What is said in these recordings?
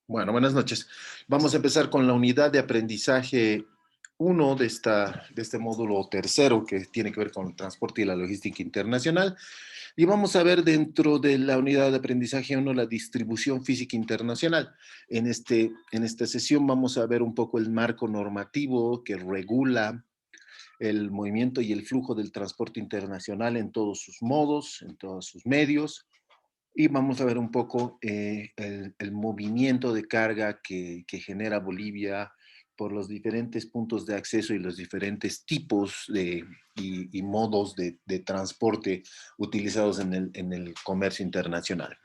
Bueno, buenas noches. Vamos a empezar con la unidad de aprendizaje uno de este módulo tercero que tiene que ver con el transporte y la logística internacional. Y vamos a ver dentro de la unidad de aprendizaje uno la distribución física internacional. En esta sesión vamos a ver un poco el marco normativo que regula el movimiento y el flujo del transporte internacional en todos sus modos, en todos sus medios, y vamos a ver un poco el movimiento de carga que genera Bolivia por los diferentes puntos de acceso y los diferentes tipos y modos de transporte utilizados en el comercio internacional.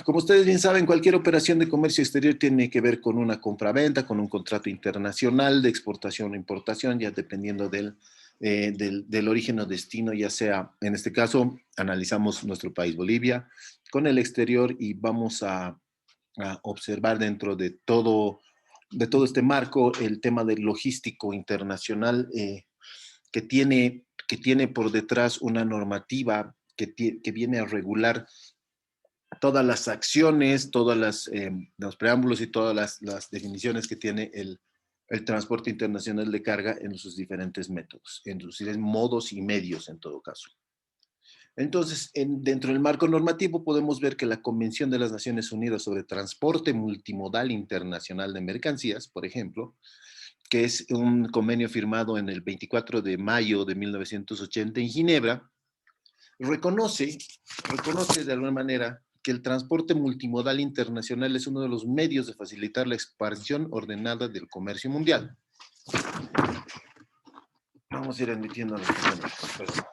Como ustedes bien saben, cualquier operación de comercio exterior tiene que ver con una compra-venta, con un contrato internacional de exportación o importación, ya dependiendo del origen o destino, ya sea, en este caso, analizamos nuestro país, Bolivia, con el exterior y vamos a observar dentro de todo este marco el tema del logístico internacional que tiene por detrás una normativa que viene a regular todas las acciones, los preámbulos y todas las definiciones que tiene el transporte internacional de carga en sus diferentes métodos, en sus modos y medios en todo caso. Entonces, dentro del marco normativo podemos ver que la Convención de las Naciones Unidas sobre Transporte Multimodal Internacional de Mercancías, por ejemplo, que es un convenio firmado en el 24 de mayo de 1980 en Ginebra, reconoce, reconoce de alguna manera que el transporte multimodal internacional es uno de los medios de facilitar la expansión ordenada del comercio mundial. Vamos a ir admitiendo los comentarios.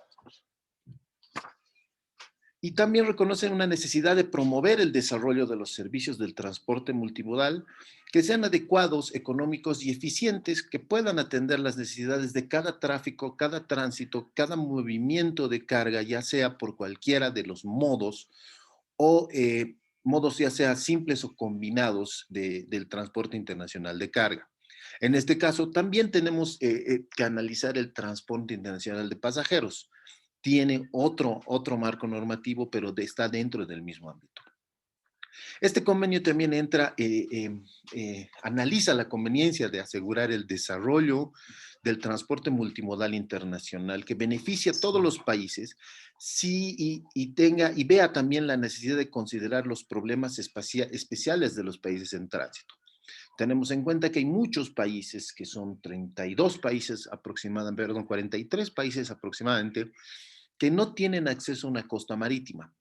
Y también reconocen una necesidad de promover el desarrollo de los servicios del transporte multimodal que sean adecuados, económicos y eficientes, que puedan atender las necesidades de cada tráfico, cada tránsito, cada movimiento de carga, ya sea por cualquiera de los modos o modos ya sea simples o combinados del transporte internacional de carga. En este caso, también tenemos que analizar el transporte internacional de pasajeros. Tiene otro marco normativo, pero está dentro del mismo ámbito. Este convenio también analiza la conveniencia de asegurar el desarrollo del transporte multimodal internacional que beneficia a todos los países sí, y vea también la necesidad de considerar los problemas especiales de los países en tránsito. Tenemos en cuenta que hay muchos países, que son 32 países aproximadamente, perdón, 43 países aproximadamente, que no tienen acceso a una costa marítima.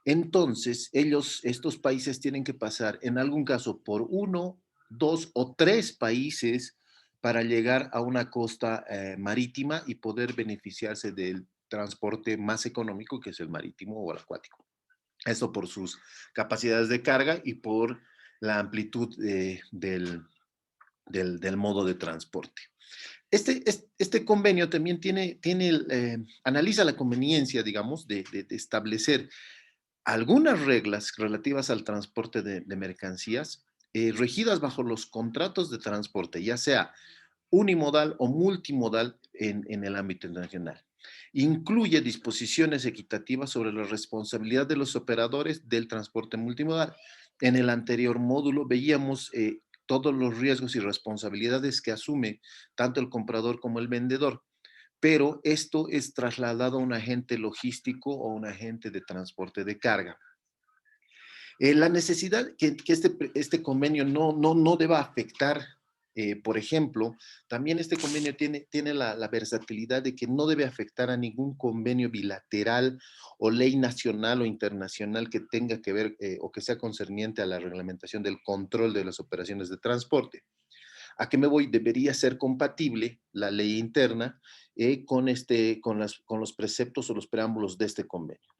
Entonces, estos países tienen que pasar en algún caso por uno, dos o tres países para llegar a una costa marítima y poder beneficiarse del transporte más económico, que es el marítimo o el acuático. Eso por sus capacidades de carga y por la amplitud del modo de transporte. Este convenio también analiza la conveniencia, digamos, de establecer algunas reglas relativas al transporte de mercancías regidas bajo los contratos de transporte, ya sea unimodal o multimodal en el ámbito internacional. Incluye disposiciones equitativas sobre la responsabilidad de los operadores del transporte multimodal. En el anterior módulo veíamos todos los riesgos y responsabilidades que asume tanto el comprador como el vendedor, pero esto es trasladado a un agente logístico o un agente de transporte de carga. La necesidad que este convenio no deba afectar, por ejemplo, también este convenio tiene la versatilidad de que no debe afectar a ningún convenio bilateral o ley nacional o internacional que tenga que ver o que sea concerniente a la reglamentación del control de las operaciones de transporte. ¿A qué me voy? Debería ser compatible la ley interna con los preceptos o los preámbulos de este convenio.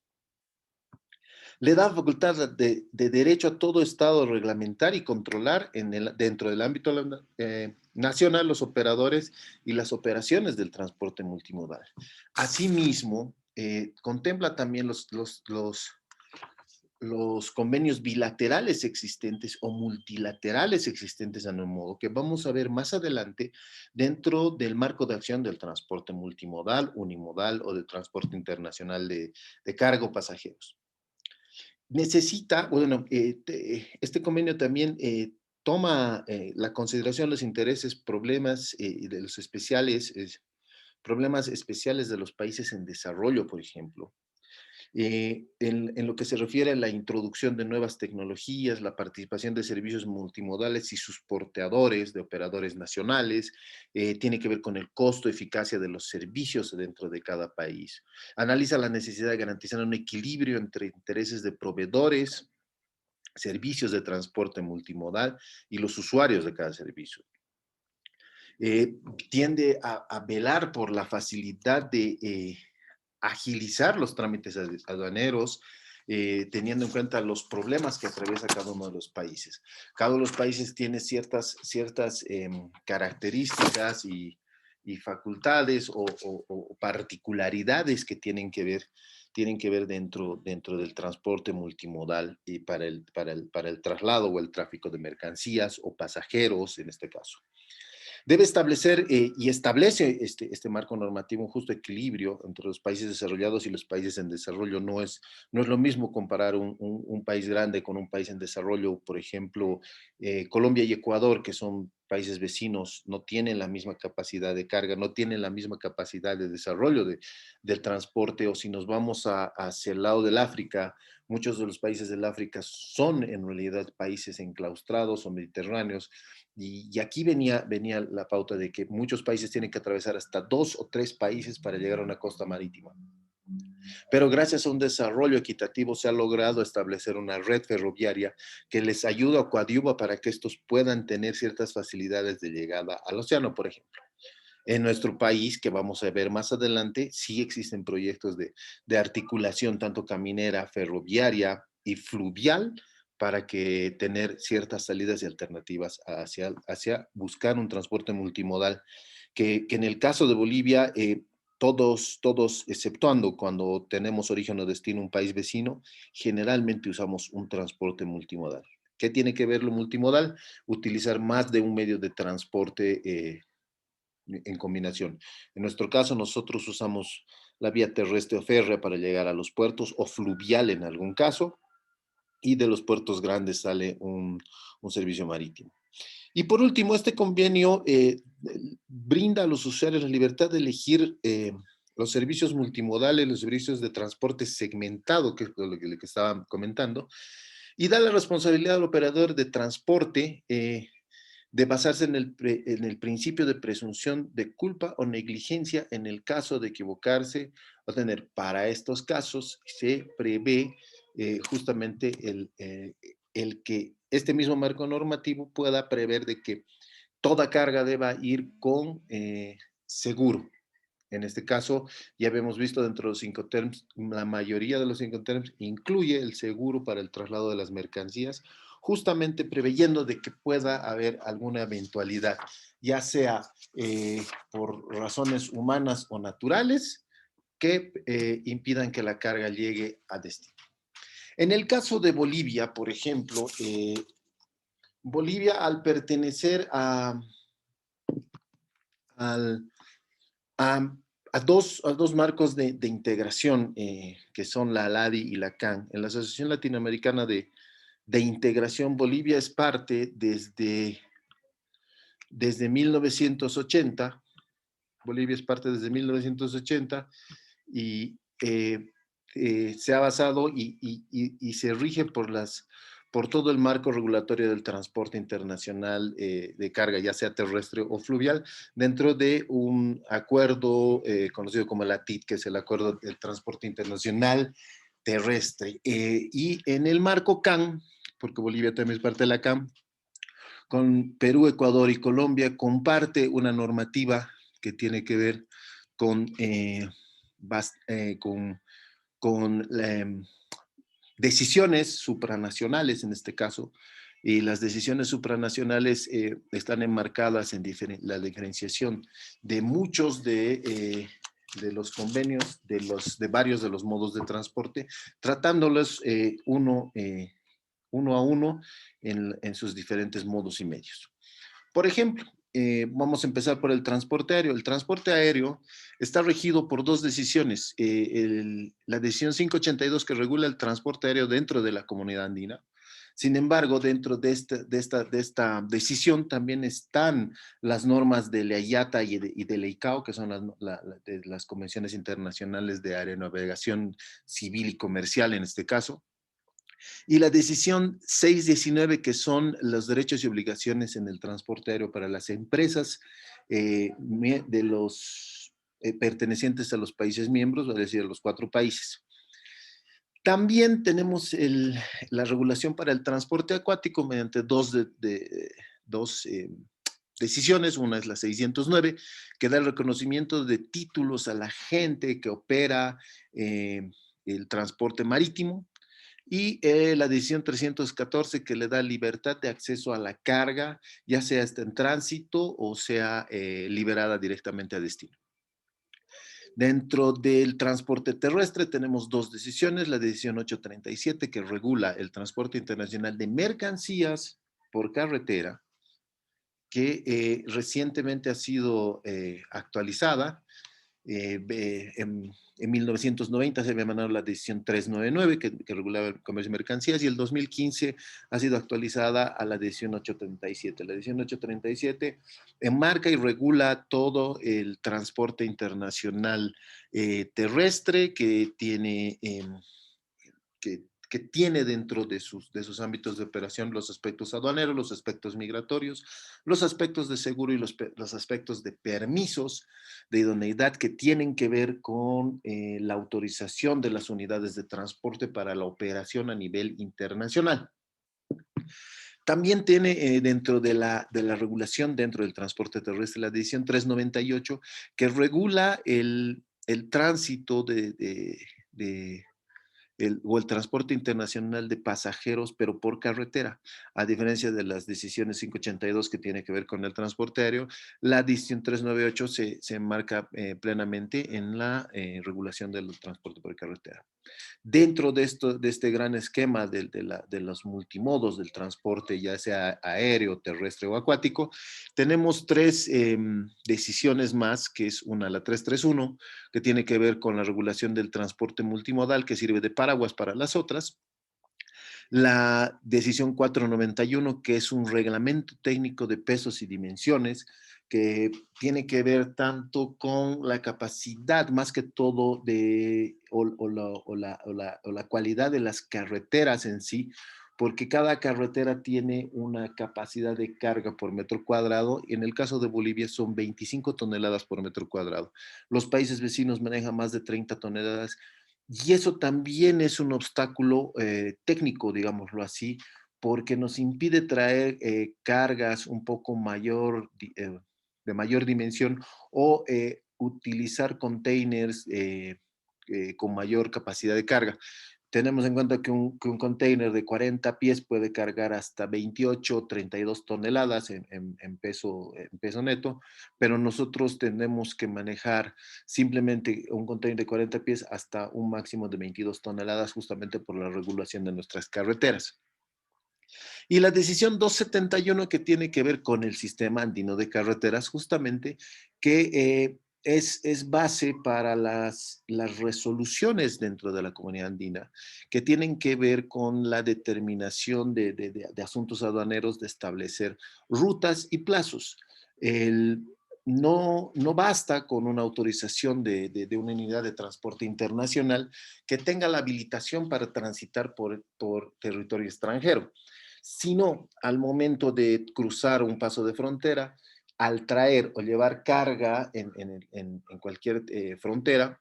Le da facultad de derecho a todo Estado a reglamentar y controlar dentro del ámbito nacional los operadores y las operaciones del transporte multimodal. Asimismo, contempla también los convenios bilaterales existentes o multilaterales existentes a un modo que vamos a ver más adelante dentro del marco de acción del transporte multimodal, unimodal o del transporte internacional de cargo pasajeros. necesita, bueno, este convenio también toma la consideración los intereses, problemas de los especiales, problemas especiales de los países en desarrollo, por ejemplo. En lo que se refiere a la introducción de nuevas tecnologías, la participación de servicios multimodales y sus porteadores, de operadores nacionales, tiene que ver con el costo, eficacia de los servicios dentro de cada país. Analiza la necesidad de garantizar un equilibrio entre intereses de proveedores, servicios de transporte multimodal y los usuarios de cada servicio. Eh, Tiende a velar por la facilidad de agilizar los trámites aduaneros, teniendo en cuenta los problemas que atraviesa cada uno de los países. Cada uno de los países tiene ciertas características y facultades o particularidades que tienen que ver dentro del transporte multimodal y para el traslado o el tráfico de mercancías o pasajeros en este caso. Debe establecer y establece este marco normativo un justo equilibrio entre los países desarrollados y los países en desarrollo. No es lo mismo comparar un país grande con un país en desarrollo. Por ejemplo, Colombia y Ecuador, que son países vecinos, no tienen la misma capacidad de carga, no tienen la misma capacidad de desarrollo del transporte. O si nos vamos hacia el lado del África, muchos de los países del África son en realidad países enclaustrados o mediterráneos. Y aquí venía la pauta de que muchos países tienen que atravesar hasta 2 o 3 países para llegar a una costa marítima. Pero gracias a un desarrollo equitativo se ha logrado establecer una red ferroviaria que les ayuda o coadyuva para que estos puedan tener ciertas facilidades de llegada al océano, por ejemplo. En nuestro país, que vamos a ver más adelante, sí existen proyectos de articulación tanto caminera, ferroviaria y fluvial para que tener ciertas salidas y alternativas hacia buscar un transporte multimodal, que en el caso de Bolivia, todos, exceptuando cuando tenemos origen o destino un país vecino, generalmente usamos un transporte multimodal. ¿Qué tiene que ver lo multimodal? Utilizar más de un medio de transporte en combinación. En nuestro caso, nosotros usamos la vía terrestre o férrea para llegar a los puertos o fluvial en algún caso, y de los puertos grandes sale un servicio marítimo. Y por último, este convenio brinda a los usuarios la libertad de elegir los servicios multimodales, los servicios de transporte segmentado, que es lo que estaba comentando, y da la responsabilidad al operador de transporte de basarse en el principio de presunción de culpa o negligencia en el caso de equivocarse o tener. Para estos casos se prevé justamente el que este mismo marco normativo pueda prever de que toda carga deba ir con seguro. En este caso, ya habíamos visto dentro de los Incoterms, la mayoría de los Incoterms incluye el seguro para el traslado de las mercancías, justamente preveyendo de que pueda haber alguna eventualidad, ya sea por razones humanas o naturales, que impidan que la carga llegue a destino. En el caso de Bolivia, por ejemplo, Bolivia al pertenecer al, a, a dos marcos de integración que son la ALADI y la CAN. En la Asociación Latinoamericana de Integración, Bolivia es parte desde 1980. Bolivia es parte desde 1980 y se ha basado y se rige por todo el marco regulatorio del transporte internacional de carga, ya sea terrestre o fluvial, dentro de un acuerdo conocido como el ATIT, que es el Acuerdo del Transporte Internacional Terrestre. Y en el marco CAN, porque Bolivia también es parte de la CAN, con Perú, Ecuador y Colombia comparte una normativa que tiene que ver con, con decisiones supranacionales en este caso, y las decisiones supranacionales están enmarcadas en la diferenciación de muchos de los convenios, de varios de los modos de transporte, tratándolos uno a uno en sus diferentes modos y medios. Por ejemplo, vamos a empezar por el transporte aéreo. El transporte aéreo está regido por dos decisiones. La decisión 582 que regula el transporte aéreo dentro de la comunidad andina. Sin embargo, dentro de esta decisión también están las normas de la IATA y de la ICAO, que son de las convenciones internacionales de aeronavegación civil y comercial en este caso. Y la decisión 619, que son los derechos y obligaciones en el transporte aéreo para las empresas de los pertenecientes a los países miembros, es decir, a los 4 países. También tenemos la regulación para el transporte acuático mediante dos decisiones. Una es la 609, que da el reconocimiento de títulos a la gente que opera el transporte marítimo, y la decisión 314 que le da libertad de acceso a la carga, ya sea en tránsito o sea liberada directamente a destino. Dentro del transporte terrestre tenemos dos decisiones, la decisión 837 que regula el transporte internacional de mercancías por carretera, que recientemente ha sido actualizada. En 1990 se había mandado la decisión 399 que regulaba el comercio de mercancías, y el 2015 ha sido actualizada a la decisión 837. La decisión 837 enmarca y regula todo el transporte internacional terrestre que tiene que tiene dentro de sus ámbitos de operación los aspectos aduaneros, los aspectos migratorios, los aspectos de seguro y los aspectos de permisos de idoneidad que tienen que ver con la autorización de las unidades de transporte para la operación a nivel internacional. También tiene dentro de la regulación dentro del transporte terrestre la decisión 398 que regula el tránsito o el transporte internacional de pasajeros, pero por carretera. A diferencia de las decisiones 582 que tiene que ver con el transporte aéreo, la decisión 398 se enmarca plenamente en la regulación del transporte por carretera. Dentro de este gran esquema de los multimodos del transporte, ya sea aéreo, terrestre o acuático, tenemos tres decisiones más, que es una, la 331, que tiene que ver con la regulación del transporte multimodal, que sirve de paraguas para las otras. La decisión 491, que es un reglamento técnico de pesos y dimensiones, que tiene que ver tanto con la capacidad, más que todo, o la cualidad de las carreteras en sí, porque cada carretera tiene una capacidad de carga por metro cuadrado, y en el caso de Bolivia son 25 toneladas por metro cuadrado. Los países vecinos manejan más de 30 toneladas, y eso también es un obstáculo técnico, digámoslo así, porque nos impide traer cargas un poco de mayor dimensión, o utilizar containers con mayor capacidad de carga. Tenemos en cuenta que un container de 40 pies puede cargar hasta 28 o 32 toneladas en peso neto, pero nosotros tenemos que manejar simplemente un container de 40 pies hasta un máximo de 22 toneladas, justamente por la regulación de nuestras carreteras. Y la decisión 271 que tiene que ver con el sistema andino de carreteras, justamente, que es base para las resoluciones dentro de la comunidad andina, que tienen que ver con la determinación de asuntos aduaneros, de establecer rutas y plazos. No basta con una autorización de una unidad de transporte internacional que tenga la habilitación para transitar por territorio extranjero, sino al momento de cruzar un paso de frontera, al traer o llevar carga en cualquier frontera,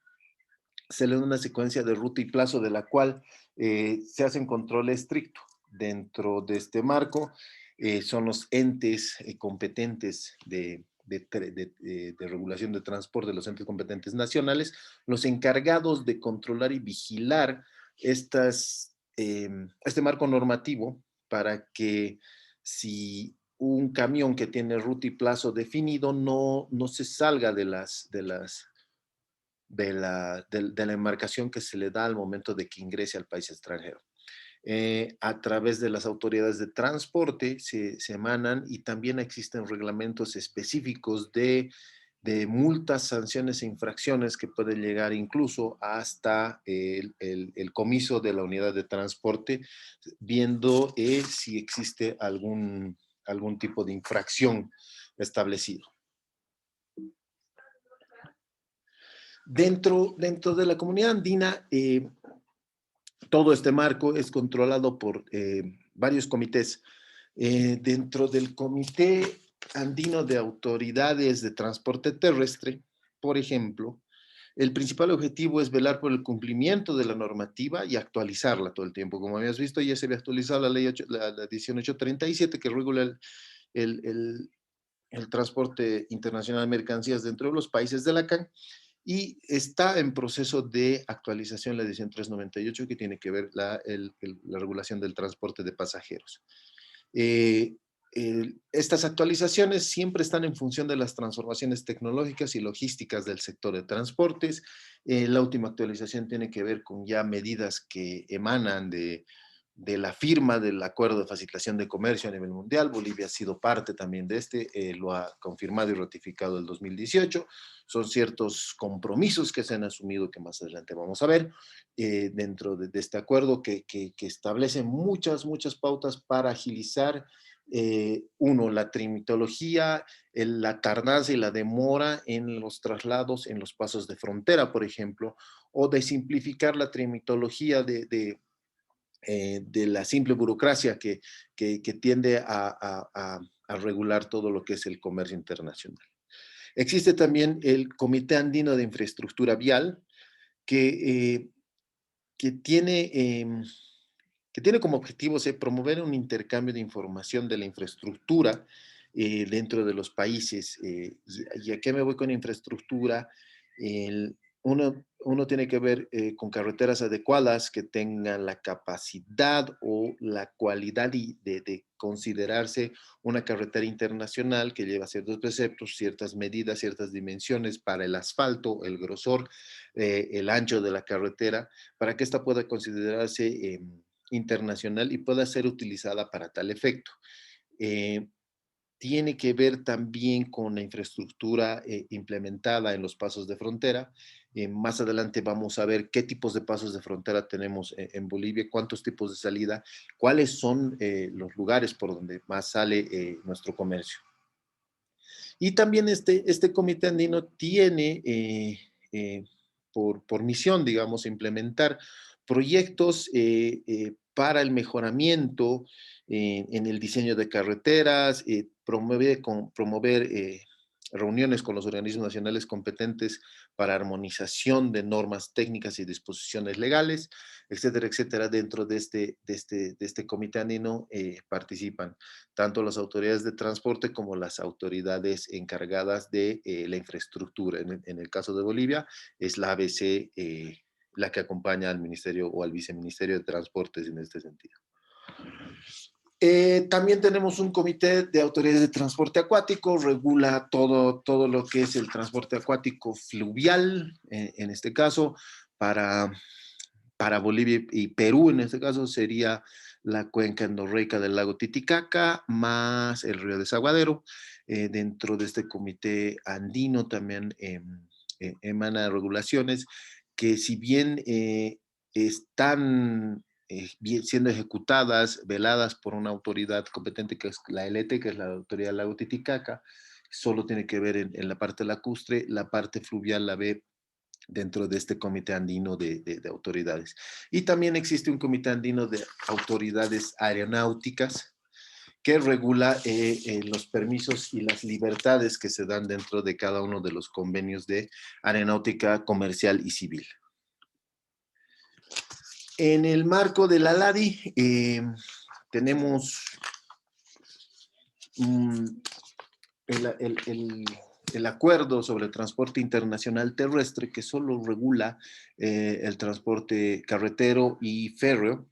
se le da una secuencia de ruta y plazo de la cual se hace un control estricto. Dentro de este marco son los entes competentes de regulación de transporte, los entes competentes nacionales, los encargados de controlar y vigilar este marco normativo, para que si un camión que tiene ruta y plazo definido no se salga de la embarcación que se le da al momento de que ingrese al país extranjero. A través de las autoridades de transporte se emanan y también existen reglamentos específicos de multas, sanciones e infracciones que pueden llegar incluso hasta el comiso de la unidad de transporte, viendo si existe algún tipo de infracción establecido. Dentro de la comunidad andina, todo este marco es controlado por varios comités. Dentro del Comité Andino de Autoridades de Transporte Terrestre, por ejemplo, el principal objetivo es velar por el cumplimiento de la normativa y actualizarla todo el tiempo. Como habías visto, ya se había actualizado la ley la edición 837 que regula el, el, el transporte internacional de mercancías dentro de los países de la CAN y está en proceso de actualización la edición 398 que tiene que ver la regulación del transporte de pasajeros. Estas actualizaciones siempre están en función de las transformaciones tecnológicas y logísticas del sector de transportes. La última actualización tiene que ver con ya medidas que emanan de la firma del Acuerdo de Facilitación de Comercio a nivel mundial. Bolivia ha sido parte también de lo ha confirmado y ratificado el 2018. Son ciertos compromisos que se han asumido que más adelante vamos a ver dentro de este acuerdo que establece muchas pautas para agilizar uno, la trimitología, la tardanza y la demora en los traslados en los pasos de frontera, por ejemplo, o de simplificar la trimitología de la simple burocracia que tiende a regular todo lo que es el comercio internacional. Existe también el Comité Andino de Infraestructura Vial, que, eh, que tiene... que tiene como objetivo promover un intercambio de información de la infraestructura dentro de los países. ¿Y a qué me voy con infraestructura? Uno tiene que ver con carreteras adecuadas que tengan la capacidad o la cualidad de considerarse una carretera internacional que lleva ciertos preceptos, ciertas medidas, ciertas dimensiones para el asfalto, el grosor, el ancho de la carretera, para que ésta pueda considerarse internacional y pueda ser utilizada para tal efecto. Eh, Tiene que ver también con la infraestructura implementada en los pasos de frontera. Más adelante vamos a ver qué tipos de pasos de frontera tenemos en Bolivia, cuántos tipos de salida, cuáles son los lugares por donde más sale nuestro comercio. Y también este comité andino tiene por misión, digamos, implementar proyectos para el mejoramiento en el diseño de carreteras, promover reuniones con los organismos nacionales competentes para armonización de normas técnicas y disposiciones legales, etcétera, etcétera. Dentro de este comité andino participan tanto las autoridades de transporte como las autoridades encargadas de la infraestructura. En el caso de Bolivia, es la ABC la que acompaña al ministerio o al viceministerio de Transportes en este sentido. También tenemos un comité de autoridades de transporte acuático, regula todo lo que es el transporte acuático fluvial, en este caso, para Bolivia y Perú, en este caso, sería la cuenca endorreica del lago Titicaca, más el río Desaguadero. Dentro de este comité andino también emana regulaciones que si bien están siendo ejecutadas, veladas por una autoridad competente que es la LT, que es la Autoridad del Lago Titicaca, solo tiene que ver en la parte lacustre, la parte fluvial la ve dentro de este comité andino de autoridades. Y también existe un comité andino de autoridades aeronáuticas que regula los permisos y las libertades que se dan dentro de cada uno de los convenios de aeronáutica comercial y civil. En el marco de la LADI tenemos el acuerdo sobre el transporte internacional terrestre que solo regula el transporte carretero y férreo,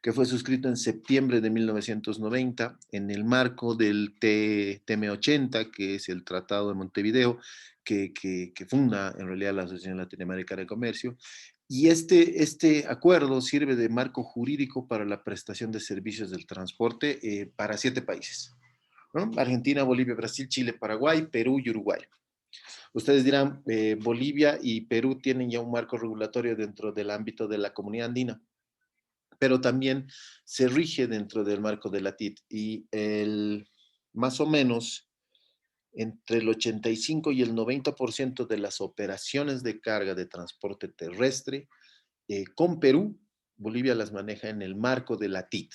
que fue suscrito en septiembre de 1990 en el marco del TM80, que es el Tratado de Montevideo, que funda en realidad la Asociación Latinoamericana de Comercio, Y este acuerdo sirve de marco jurídico para la prestación de servicios del transporte para 7 países, ¿no? Argentina, Bolivia, Brasil, Chile, Paraguay, Perú y Uruguay. Ustedes dirán, Bolivia y Perú tienen ya un marco regulatorio dentro del ámbito de la comunidad andina, pero también se rige dentro del marco de la TIT y más o menos entre el 85 y el 90% de las operaciones de carga de transporte terrestre con Perú, Bolivia las maneja en el marco de la TIT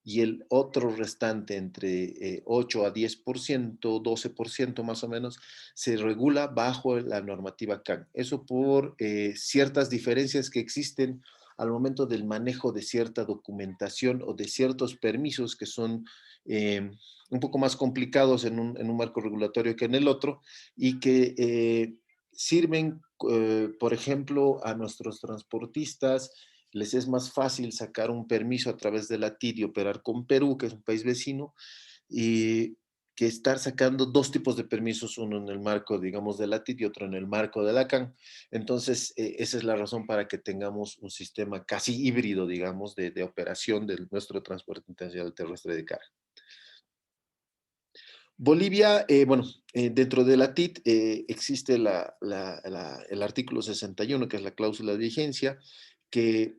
y el otro restante entre 8 a 10%, 12% más o menos, se regula bajo la normativa CAN. Eso por ciertas diferencias que existen al momento del manejo de cierta documentación o de ciertos permisos que son un poco más complicados en un marco regulatorio que en el otro y que sirven, por ejemplo, a nuestros transportistas les es más fácil sacar un permiso a través de la TID y operar con Perú, que es un país vecino, y que estar sacando dos tipos de permisos, uno en el marco, digamos, de la TID y otro en el marco de la CAN. Entonces, esa es la razón para que tengamos un sistema casi híbrido, digamos, de operación de nuestro transporte internacional terrestre de carga. Bolivia, bueno, dentro de la TIT existe el artículo 61, que es la cláusula de vigencia, que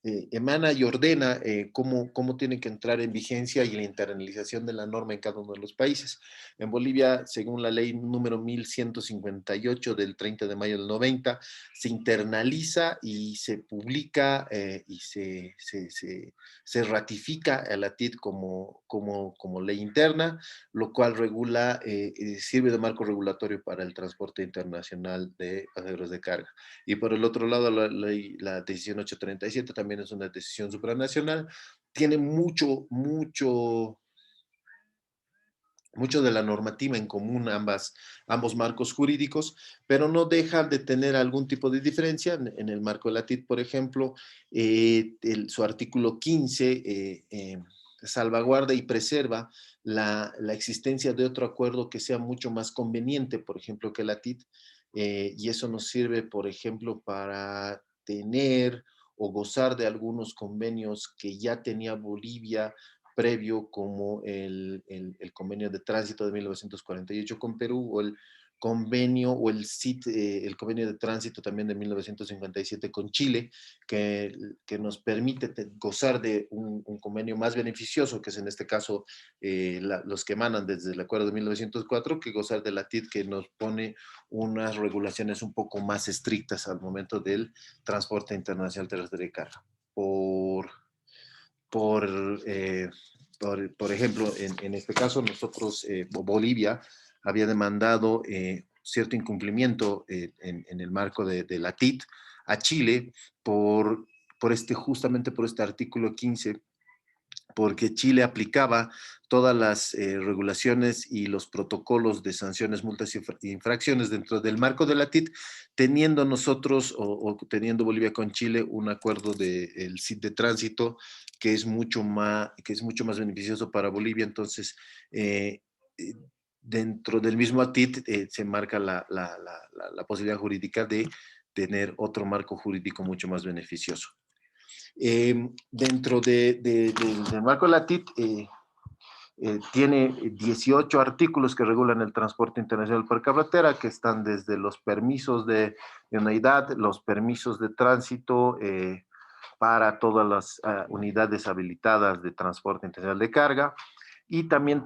emana y ordena cómo tiene que entrar en vigencia y la internalización de la norma en cada uno de los países. En Bolivia, según la ley número 1158 del 30 de mayo del 90, se internaliza y se publica y se ratifica a la TID como ley interna, lo cual regula, sirve de marco regulatorio para el transporte internacional de pasajeros de carga. Y por el otro lado, la decisión 837 también es una decisión supranacional. Tiene mucho de la normativa en común ambos marcos jurídicos, pero no dejan de tener algún tipo de diferencia. En el marco de la TIT, por ejemplo, su artículo 15 salvaguarda y preserva la existencia de otro acuerdo que sea mucho más conveniente, por ejemplo, que la TIT, y eso nos sirve, por ejemplo, para tener o gozar de algunos convenios que ya tenía Bolivia previo, como el convenio de tránsito de 1948 con Perú, o el convenio o el CIT, el convenio de tránsito también de 1957 con Chile, que nos permite gozar de un convenio más beneficioso, que es en este caso los que emanan desde el acuerdo de 1904, que gozar de la TIT, que nos pone unas regulaciones un poco más estrictas al momento del transporte internacional terrestre de carga. Por, eh, por ejemplo, en este caso, nosotros, Bolivia, había demandado cierto incumplimiento en el marco de la TIT a Chile justamente por este artículo 15, porque Chile aplicaba todas las regulaciones y los protocolos de sanciones, multas y infracciones dentro del marco de la TIT, teniendo nosotros o teniendo Bolivia con Chile un acuerdo del CIT de tránsito que es mucho más beneficioso para Bolivia. Entonces, eh, eh, dentro del mismo TIT se marca la posibilidad jurídica de tener otro marco jurídico mucho más beneficioso. Dentro del marco de la TIT, tiene 18 artículos que regulan el transporte internacional por carretera, que están desde los permisos de unidad, los permisos de tránsito para todas las unidades habilitadas de transporte internacional de carga, y también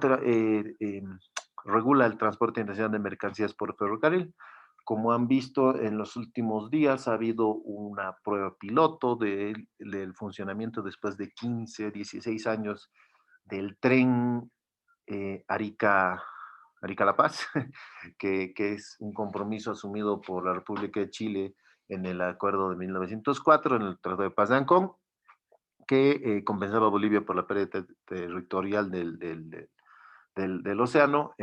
regula el transporte internacional de mercancías por ferrocarril. Como han visto en los últimos días, ha habido una prueba piloto del funcionamiento después de 15, 16 años del tren Arica, Arica-La Paz, que es un compromiso asumido por la República de Chile en el acuerdo de 1904, en el Tratado de Paz de Ancón, que compensaba a Bolivia por la pérdida territorial del océano.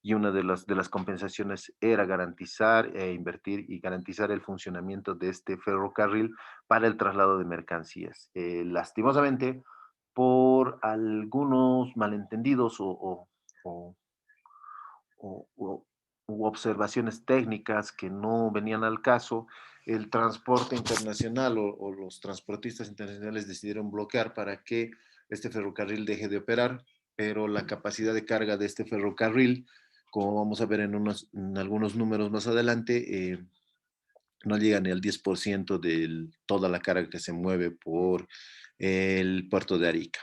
Y una de las compensaciones era garantizar invertir y garantizar el funcionamiento de este ferrocarril para el traslado de mercancías. Lastimosamente, por algunos malentendidos o u observaciones técnicas que no venían al caso, el transporte internacional o los transportistas internacionales decidieron bloquear para que este ferrocarril deje de operar, pero la capacidad de carga de este ferrocarril, como vamos a ver en algunos números más adelante, no llega ni al 10% de toda la carga que se mueve por el puerto de Arica.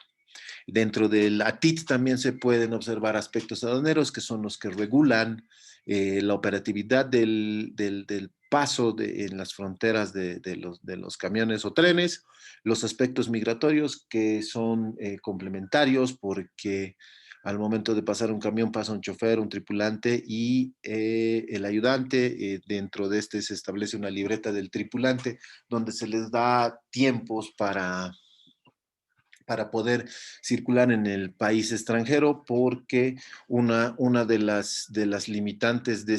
Dentro del ATIT también se pueden observar aspectos aduaneros que son los que regulan la operatividad del paso en las fronteras de los camiones o trenes, los aspectos migratorios que son complementarios porque al momento de pasar un camión pasa un chofer, un tripulante y el ayudante. Dentro de este se establece una libreta del tripulante donde se les da tiempos para poder circular en el país extranjero, porque una de las limitantes de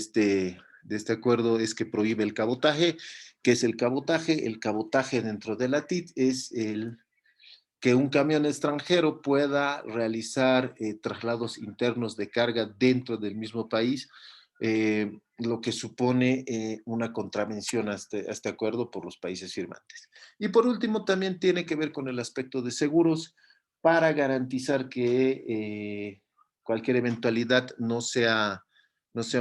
este acuerdo es que prohíbe el cabotaje. ¿Qué es el cabotaje? El cabotaje dentro de la TIT es el que un camión extranjero pueda realizar traslados internos de carga dentro del mismo país, lo que supone una contravención a este acuerdo por los países firmantes. Y por último, también tiene que ver con el aspecto de seguros para garantizar que cualquier eventualidad no sea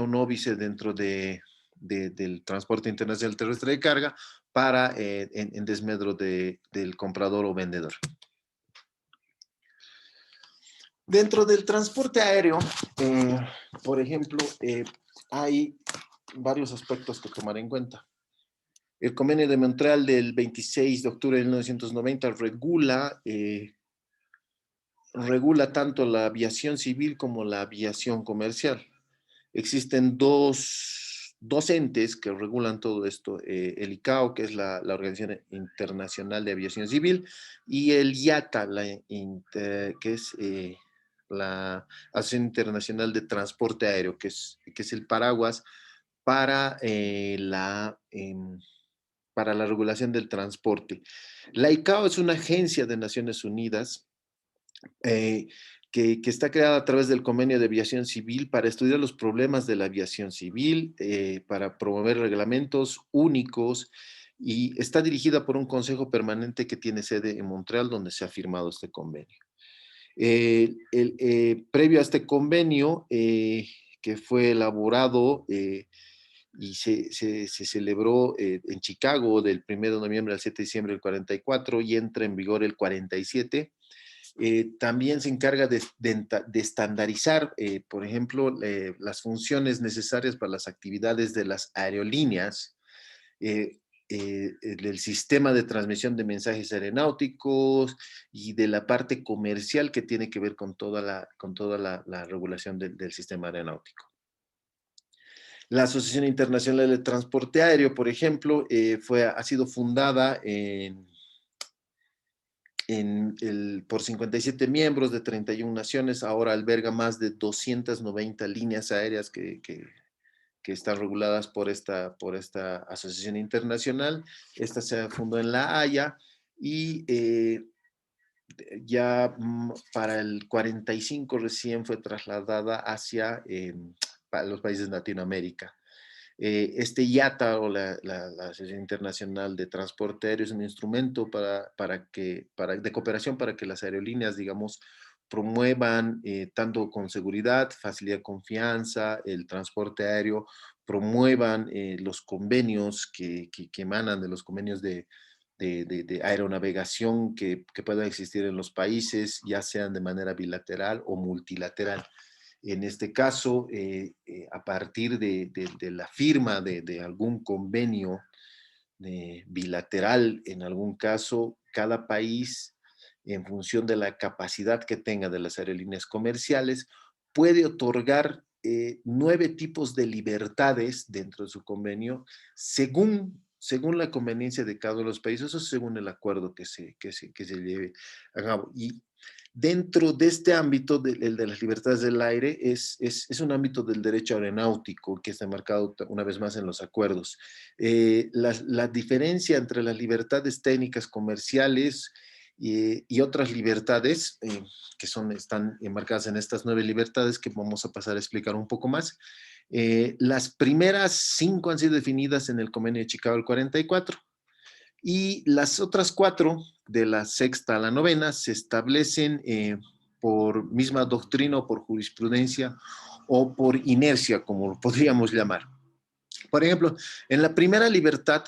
un óbice dentro del transporte internacional terrestre de carga para en desmedro del comprador o vendedor. Dentro del transporte aéreo, eh, por ejemplo, hay varios aspectos que tomar en cuenta. El convenio de Montreal del 26 de octubre de 1990 regula tanto la aviación civil como la aviación comercial. Existen dos entes que regulan todo esto, el ICAO, que es la Organización Internacional de Aviación Civil, y el IATA, que es la Asociación Internacional de Transporte Aéreo, que es el paraguas para, para la regulación del transporte. La ICAO es una agencia de Naciones Unidas eh, que está creada a través del Convenio de Aviación Civil para estudiar los problemas de la aviación civil, para promover reglamentos únicos, y está dirigida por un consejo permanente que tiene sede en Montreal, donde se ha firmado este convenio. Previo a este convenio, que fue elaborado y se celebró en Chicago del 1 de noviembre al 7 de diciembre del 44 y entra en vigor el 47. También se encarga de estandarizar, por ejemplo, las funciones necesarias para las actividades de las aerolíneas, del sistema de transmisión de mensajes aeronáuticos y de la parte comercial que tiene que ver con con toda la regulación del sistema aeronáutico. La Asociación Internacional de Transporte Aéreo, por ejemplo, ha sido fundada por 57 miembros de 31 naciones. Ahora alberga más de 290 líneas aéreas que están reguladas por esta asociación internacional. Esta se fundó en La Haya y ya para el 45 recién fue trasladada hacia los países de Latinoamérica. Este IATA o la Asociación Internacional de Transporte Aéreo es un instrumento de cooperación para que las aerolíneas, digamos, promuevan tanto con seguridad, facilidad, confianza, el transporte aéreo, promuevan los convenios que emanan de los convenios de aeronavegación que puedan existir en los países, ya sean de manera bilateral o multilateral. En este caso, a partir de la firma de algún convenio bilateral, en algún caso, cada país, en función de la capacidad que tenga de las aerolíneas comerciales, puede otorgar 9 tipos de libertades dentro de su convenio según la conveniencia de cada uno de los países, eso según el acuerdo que se lleve a cabo. Y dentro de este ámbito, el de las libertades del aire, es un ámbito del derecho aeronáutico que está marcado una vez más en los acuerdos. La diferencia entre las libertades técnicas comerciales y otras libertades están enmarcadas en estas 9 libertades que vamos a pasar a explicar un poco más. Las primeras 5 han sido definidas en el Convenio de Chicago del 44 y las otras 4, de la sexta a la novena, se establecen por misma doctrina o por jurisprudencia o por inercia, como lo podríamos llamar. Por ejemplo, en la primera libertad,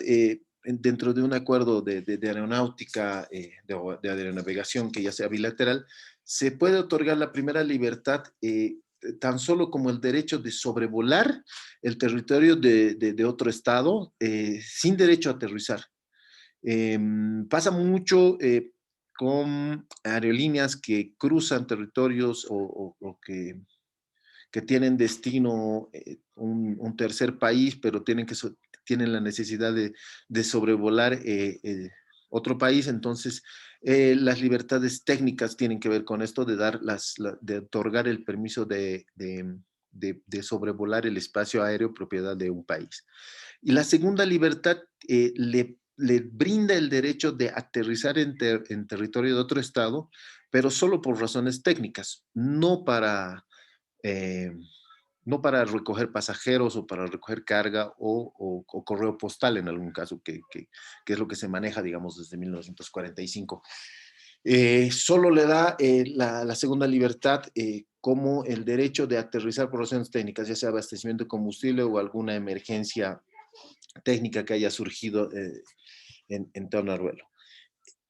dentro de un acuerdo de aeronáutica, de aeronavegación, que ya sea bilateral, se puede otorgar la primera libertad tan solo como el derecho de sobrevolar el territorio de otro estado sin derecho a aterrizar. Pasa mucho con aerolíneas que cruzan territorios o que tienen destino un tercer país, pero tienen la necesidad de sobrevolar otro país. Entonces, las libertades técnicas tienen que ver con esto de de otorgar el permiso de sobrevolar el espacio aéreo propiedad de un país. Y la segunda libertad le brinda el derecho de aterrizar en territorio de otro estado, pero solo por razones técnicas, eh, no para recoger pasajeros o para recoger carga o correo postal en algún caso, que es lo que se maneja, digamos, desde 1945. Solo le da la segunda libertad como el derecho de aterrizar por razones técnicas, ya sea abastecimiento de combustible o alguna emergencia técnica que haya surgido en torno al vuelo.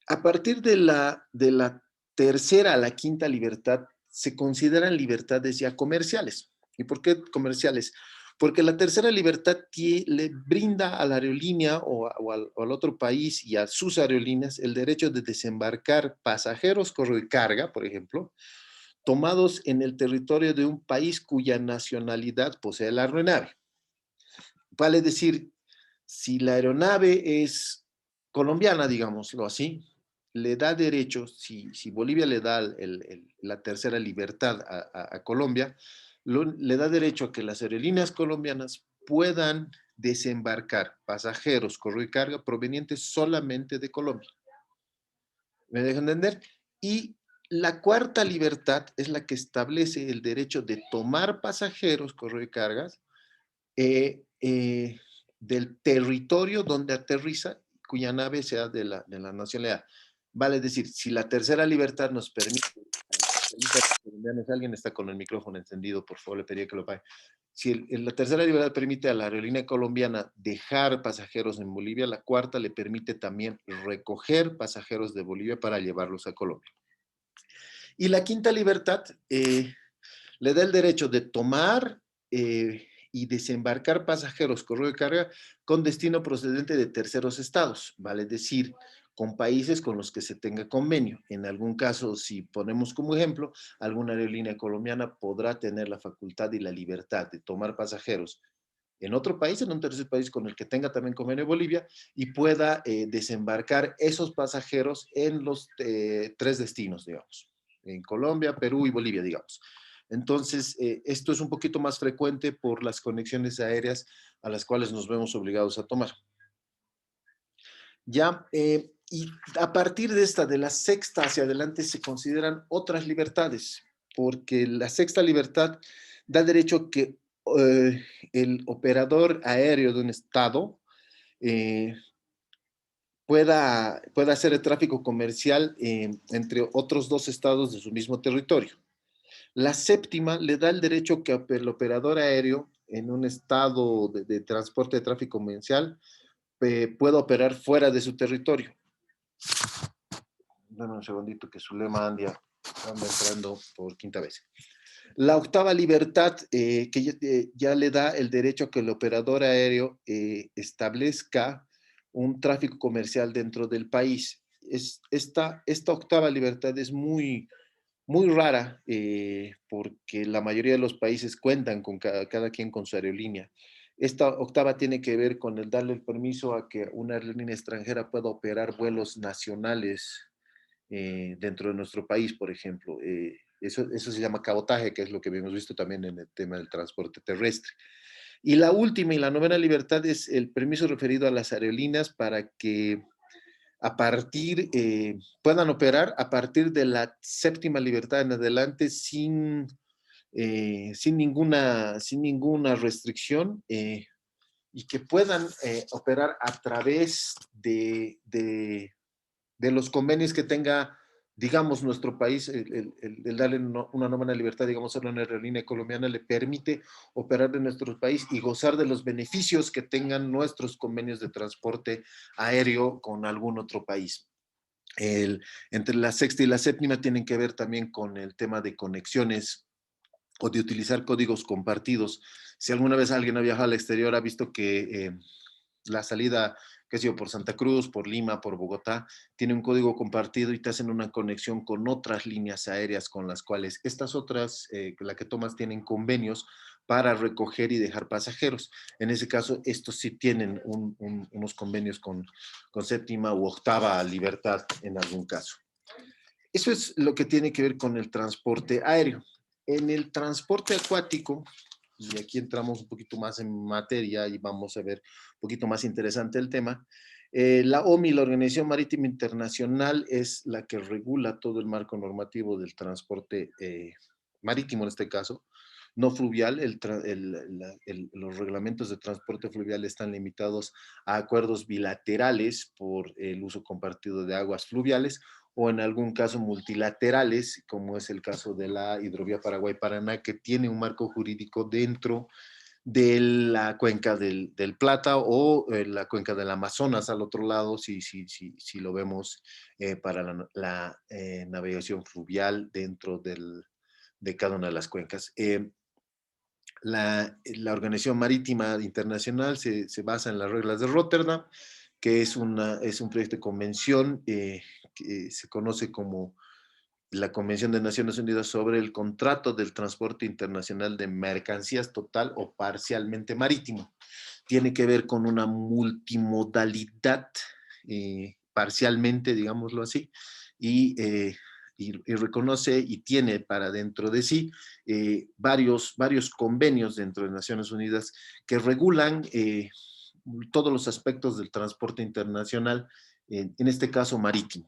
A partir de la tercera a la quinta libertad, se consideran libertades ya comerciales. ¿Y por qué comerciales? Porque la tercera libertad le brinda a la aerolínea o al otro país y a sus aerolíneas el derecho de desembarcar pasajeros, cargo y carga, por ejemplo, tomados en el territorio de un país cuya nacionalidad posee la aeronave. Vale decir, si la aeronave es colombiana, digámoslo así, le da derecho, si Bolivia le da la tercera libertad a Colombia, le da derecho a que las aerolíneas colombianas puedan desembarcar pasajeros, cargo y carga provenientes solamente de Colombia. ¿Me dejan entender? Y la cuarta libertad es la que establece el derecho de tomar pasajeros, cargo y cargas, eh, eh, del territorio donde aterriza, cuya nave sea de la nacionalidad. Vale decir, si la tercera libertad nos permite, alguien está con el micrófono encendido, por favor, le pediría que lo pague. Si la tercera libertad permite a la aerolínea colombiana dejar pasajeros en Bolivia, la cuarta le permite también recoger pasajeros de Bolivia para llevarlos a Colombia. Y la quinta libertad le da el derecho de tomar y desembarcar pasajeros, cargo de carga, con destino procedente de terceros estados, vale decir, con países con los que se tenga convenio. En algún caso, si ponemos como ejemplo, alguna aerolínea colombiana podrá tener la facultad y la libertad de tomar pasajeros en otro país, en un tercer país con el que tenga también convenio Bolivia, y pueda desembarcar esos pasajeros en los 3 destinos, digamos, en Colombia, Perú y Bolivia, digamos. Entonces, esto es un poquito más frecuente por las conexiones aéreas a las cuales nos vemos obligados a tomar. Ya, y a partir de de la sexta hacia adelante, se consideran otras libertades, porque la sexta libertad da derecho a que el operador aéreo de un estado eh, pueda hacer el tráfico comercial entre otros 2 estados de su mismo territorio. La séptima le da el derecho que el operador aéreo en un estado de transporte de tráfico comercial pueda operar fuera de su territorio. Dame un segundito que Zulema anda entrando por quinta vez. La octava libertad que ya le da el derecho a que el operador aéreo establezca un tráfico comercial dentro del país. Esta octava libertad es muy rara porque la mayoría de los países cuentan con cada quien con su aerolínea. Esta octava tiene que ver con el darle el permiso a que una aerolínea extranjera pueda operar vuelos nacionales dentro de nuestro país, por ejemplo. Eso se llama cabotaje, que es lo que hemos visto también en el tema del transporte terrestre. Y la última y la novena libertad es el permiso referido a las aerolíneas para que puedan operar a partir de la séptima libertad en adelante sin sin ninguna restricción, y que puedan operar a través de los convenios que tenga, digamos, nuestro país. El darle una nómina de libertad, digamos, a una aerolínea colombiana le permite operar en nuestro país y gozar de los beneficios que tengan nuestros convenios de transporte aéreo con algún otro país. Entre la sexta y la séptima tienen que ver también con el tema de conexiones o de utilizar códigos compartidos. Si alguna vez alguien ha viajado al exterior, ha visto que la salida, qué sé yo, por Santa Cruz, por Lima, por Bogotá, tiene un código compartido y te hacen una conexión con otras líneas aéreas con las cuales estas otras, la que tomas, tienen convenios para recoger y dejar pasajeros. En ese caso, estos sí tienen unos convenios con séptima u octava libertad en algún caso. Eso es lo que tiene que ver con el transporte aéreo. En el transporte acuático, y aquí entramos un poquito más en materia y vamos a ver un poquito más interesante el tema, la OMI, la Organización Marítima Internacional, es la que regula todo el marco normativo del transporte marítimo en este caso, no fluvial. Los reglamentos de transporte fluvial están limitados a acuerdos bilaterales por el uso compartido de aguas fluviales o en algún caso multilaterales, como es el caso de la hidrovía Paraguay-Paraná, que tiene un marco jurídico dentro de la cuenca del Plata o la cuenca del Amazonas al otro lado, si lo vemos para la navegación fluvial dentro de cada una de las cuencas. La Organización Marítima Internacional se basa en las reglas de Rotterdam, que es un proyecto de convención que se conoce como la Convención de Naciones Unidas sobre el contrato del transporte internacional de mercancías total o parcialmente marítimo. Tiene que ver con una multimodalidad, parcialmente, digámoslo así, y, eh, y reconoce y tiene para dentro de sí varios convenios dentro de Naciones Unidas que regulan todos los aspectos del transporte internacional, en este caso marítimo.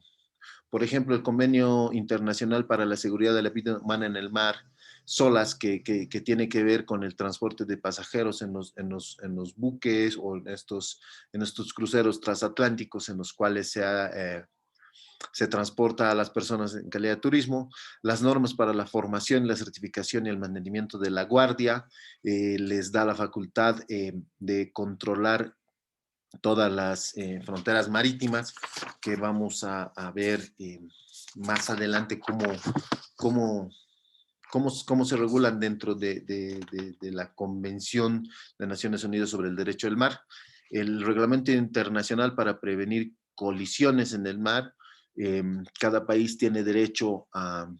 Por ejemplo, el Convenio Internacional para la Seguridad de la Vida Humana en el Mar, SOLAS, que tiene que ver con el transporte de pasajeros en los buques o en estos cruceros transatlánticos en los cuales se transporta a las personas en calidad de turismo, las normas para la formación, la certificación y el mantenimiento de la guardia, les da la facultad de controlar todas las fronteras marítimas, que vamos a ver más adelante cómo, cómo se regulan dentro de la Convención de Naciones Unidas sobre el Derecho del Mar. El Reglamento Internacional para Prevenir Colisiones en el Mar. Cada país tiene derecho a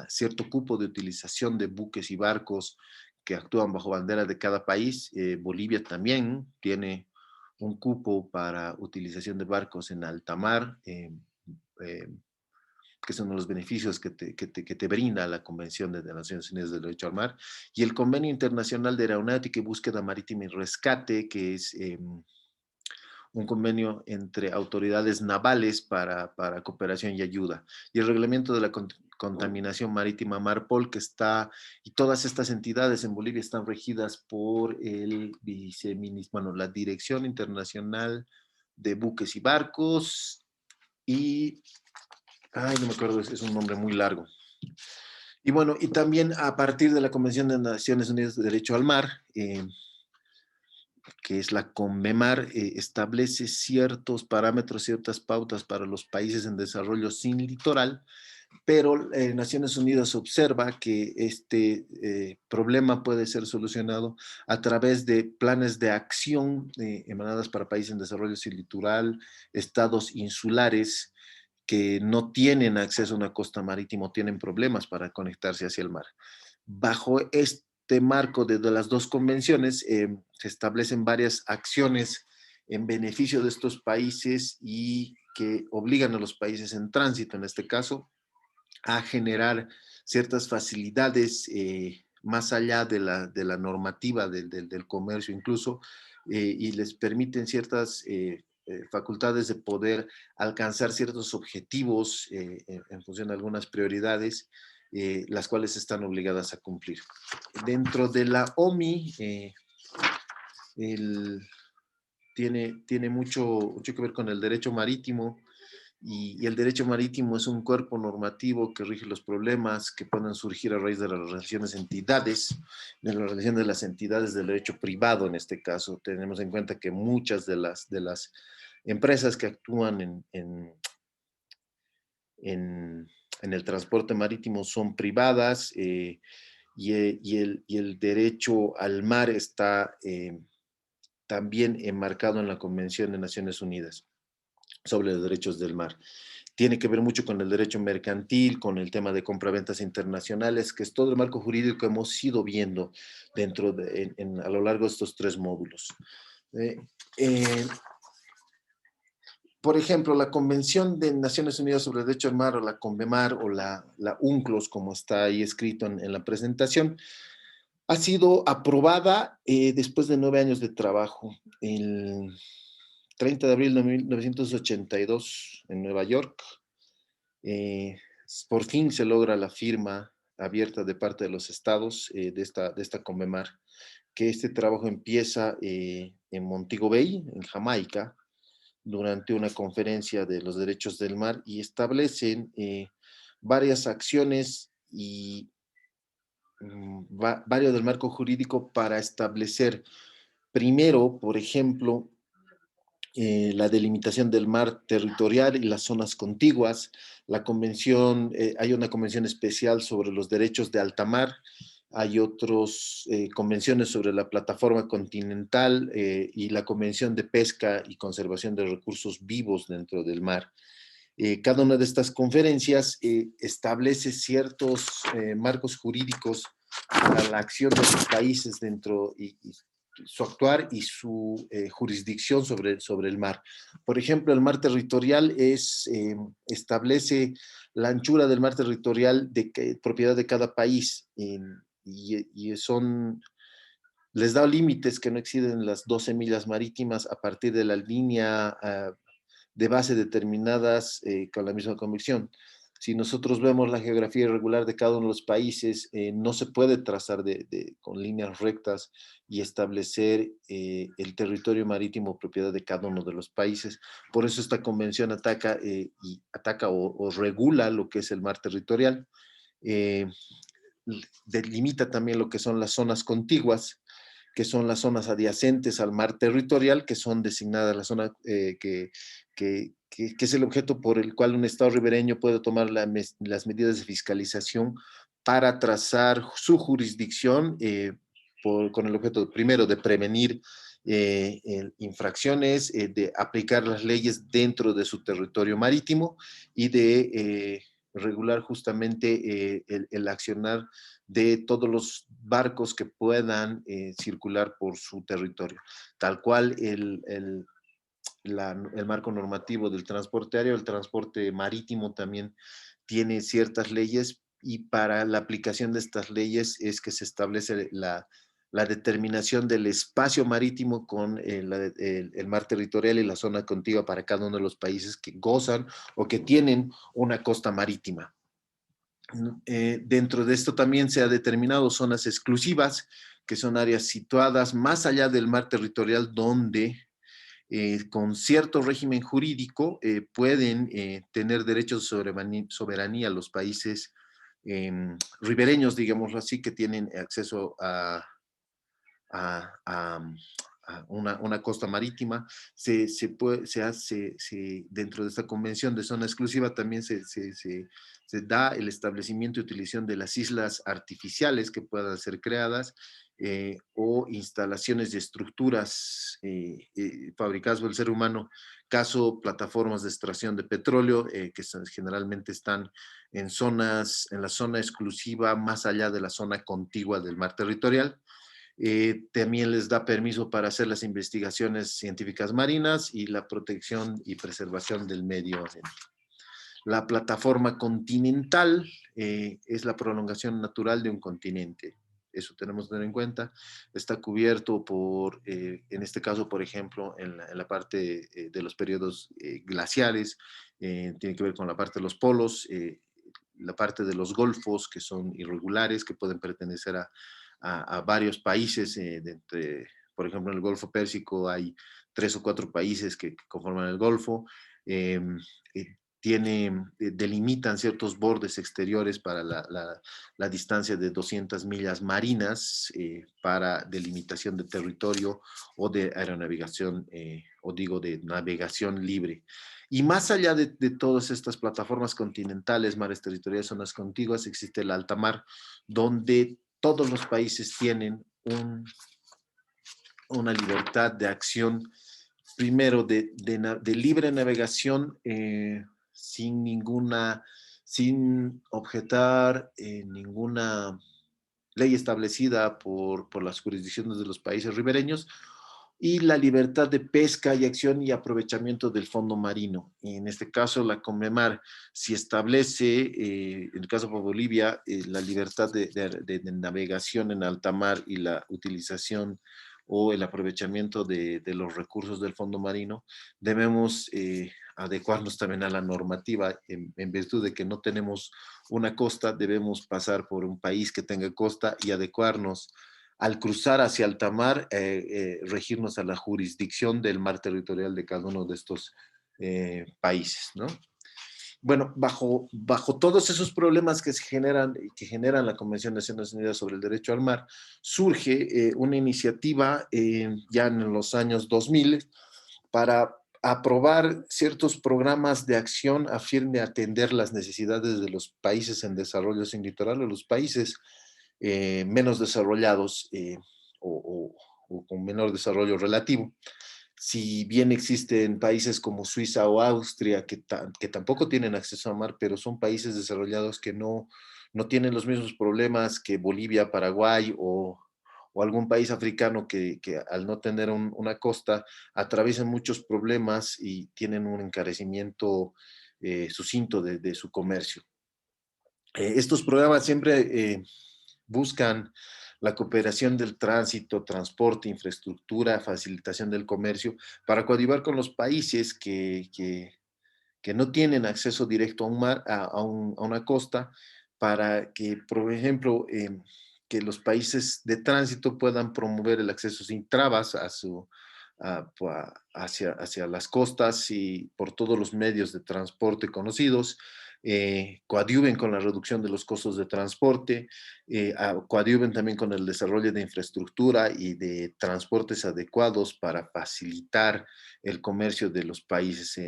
cierto cupo de utilización de buques y barcos que actúan bajo bandera de cada país. Bolivia también tiene un cupo para utilización de barcos en alta mar, eh, que son los beneficios que te brinda la Convención de Naciones Unidas del Derecho al Mar, y el Convenio Internacional de Aeronáutica y Búsqueda Marítima y Rescate, que es un convenio entre autoridades navales para cooperación y ayuda, y el reglamento de la contaminación marítima MARPOL, que está, y todas estas entidades en Bolivia están regidas por el bueno, la Dirección Internacional de Buques y Barcos, y, ay, no me acuerdo, es un nombre muy largo. Y bueno, y también a partir de la Convención de Naciones Unidas de Derecho al Mar, que es la CONVEMAR, establece ciertos parámetros, ciertas pautas para los países en desarrollo sin litoral, pero Naciones Unidas observa que este problema puede ser solucionado a través de planes de acción emanadas para países en desarrollo sin litoral, estados insulares que no tienen acceso a una costa marítima o tienen problemas para conectarse hacia el mar. Bajo este marco de las dos convenciones se establecen varias acciones en beneficio de estos países y que obligan a los países en tránsito, en este caso, a generar ciertas facilidades más allá de la normativa del comercio incluso, y les permiten ciertas facultades de poder alcanzar ciertos objetivos en función de algunas prioridades, las cuales están obligadas a cumplir. Dentro de la OMI, tiene mucho que ver con el derecho marítimo, y el derecho marítimo es un cuerpo normativo que rige los problemas que puedan surgir a raíz de las relaciones entidades, de la relación de las entidades del derecho privado en este caso. Tenemos en cuenta que muchas de las empresas que actúan en, en el transporte marítimo son privadas, y el derecho al mar está también enmarcado en la Convención de Naciones Unidas sobre los derechos del mar. Tiene que ver mucho con el derecho mercantil, con el tema de compraventas internacionales, que es todo el marco jurídico que hemos ido viendo a lo largo de estos 3 módulos. Eh, eh, por ejemplo, la Convención de Naciones Unidas sobre el Derecho al Mar, o la CONVEMAR, o la UNCLOS, como está ahí escrito en la presentación, ha sido aprobada después de 9 años de trabajo. El 30 de abril de 1982 en Nueva York, eh, por fin se logra la firma abierta de parte de los estados de esta CONVEMAR, que este trabajo empieza en Montego Bay, en Jamaica, durante una conferencia de los derechos del mar, y establecen varias acciones y varios del marco jurídico para establecer, primero, por ejemplo, la delimitación del mar territorial y las zonas contiguas. Hay una convención especial sobre los derechos de alta mar, hay otras convenciones sobre la plataforma continental, y la Convención de Pesca y Conservación de Recursos Vivos dentro del mar. Cada una de estas conferencias establece ciertos marcos jurídicos para la acción de los países dentro y su actuar y su jurisdicción sobre el mar. Por ejemplo, el mar territorial establece la anchura del mar territorial propiedad de cada país, y les da límites que no exceden las 12 millas marítimas a partir de la línea de base determinadas con la misma convicción. Si nosotros vemos la geografía irregular de cada uno de los países, no se puede trazar con líneas rectas y establecer el territorio marítimo propiedad de cada uno de los países. Por eso esta convención ataca o regula lo que es el mar territorial. Eh, Delimita también lo que son las zonas contiguas, que son las zonas adyacentes al mar territorial, que son designadas la zona que es el objeto por el cual un Estado ribereño puede tomar las medidas de fiscalización para trazar su jurisdicción, con el objeto, primero, de prevenir infracciones, de aplicar las leyes dentro de su territorio marítimo, y de regular justamente el accionar de todos los barcos que puedan circular por su territorio. Tal cual el marco normativo del transporte aéreo, el transporte marítimo también tiene ciertas leyes, y para la aplicación de estas leyes es que se establece la determinación del espacio marítimo con el mar territorial y la zona contigua para cada uno de los países que gozan o que tienen una costa marítima. Dentro de esto también se ha determinado zonas exclusivas, que son áreas situadas más allá del mar territorial, donde con cierto régimen jurídico pueden tener derechos de soberanía los países ribereños, digámoslo así, que tienen acceso a, a, a una costa marítima. Dentro de esta convención de zona exclusiva también se da el establecimiento y utilización de las islas artificiales que puedan ser creadas, o instalaciones de estructuras fabricadas por el ser humano, caso plataformas de extracción de petróleo, que generalmente están en la zona exclusiva más allá de la zona contigua del mar territorial. También les da permiso para hacer las investigaciones científicas marinas y la protección y preservación del medio ambiente. La plataforma continental es la prolongación natural de un continente. Eso tenemos que tener en cuenta. Está cubierto en este caso, por ejemplo, en la parte de los periodos glaciares, tiene que ver con la parte de los polos. la parte de los golfos, que son irregulares, que pueden pertenecer a varios países. Por ejemplo, en el Golfo Pérsico hay 3 o 4 países que conforman el Golfo. Eh, eh, delimitan ciertos bordes exteriores para la distancia de 200 millas marinas para delimitación de territorio o de aeronavegación, o digo de navegación libre. Y más allá de todas estas plataformas continentales, mares territoriales, zonas contiguas, existe el alta mar, donde todos los países tienen una libertad de acción, primero de libre navegación, sin objetar ninguna ley establecida por las jurisdicciones de los países ribereños, y la libertad de pesca y acción y aprovechamiento del fondo marino. Y en este caso, la CONMEMAR, si establece, en el caso de Bolivia, la libertad de navegación en alta mar y la utilización o el aprovechamiento de los recursos del fondo marino, debemos adecuarnos también a la normativa. En virtud de que no tenemos una costa, debemos pasar por un país que tenga costa y adecuarnos al cruzar hacia alta mar, regirnos a la jurisdicción del mar territorial de cada uno de estos países, ¿no? Bueno, bajo todos esos problemas que generan la Convención de Naciones Unidas sobre el Derecho al Mar, surge una iniciativa ya en los años 2000 para aprobar ciertos programas de acción a fin de atender las necesidades de los países en desarrollo sin litoral, o los países menos desarrollados, o con menor desarrollo relativo. Si bien existen países como Suiza o Austria que tampoco tienen acceso a mar, pero son países desarrollados que no tienen los mismos problemas que Bolivia, Paraguay o algún país africano que al no tener una costa atraviesan muchos problemas y tienen un encarecimiento sucinto de su comercio. Estos programas siempre buscan la cooperación del tránsito, transporte, infraestructura, facilitación del comercio, para coadyuvar con los países que no tienen acceso directo a un mar, a una costa, para que, por ejemplo, que los países de tránsito puedan promover el acceso sin trabas hacia las costas y por todos los medios de transporte conocidos. Coadyuven con la reducción de los costos de transporte, coadyuven también con el desarrollo de infraestructura y de transportes adecuados para facilitar el comercio de los países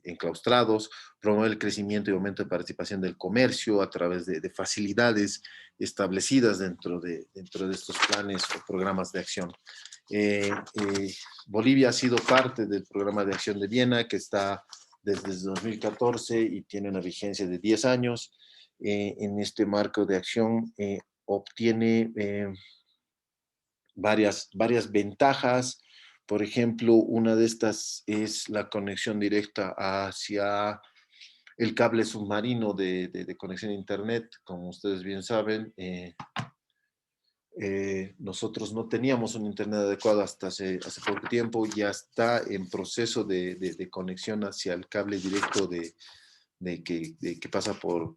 enclaustrados, promover el crecimiento y aumento de participación del comercio a través de facilidades establecidas dentro de estos planes o programas de acción. Bolivia ha sido parte del programa de acción de Viena, que está desde 2014 y tiene una vigencia de 10 años. En este marco de acción obtiene varias ventajas. Por ejemplo, una de estas es la conexión directa hacia el cable submarino de conexión a Internet. Como ustedes bien saben, nosotros no teníamos un Internet adecuado hasta hace poco tiempo. Ya está en proceso de conexión hacia el cable directo que pasa por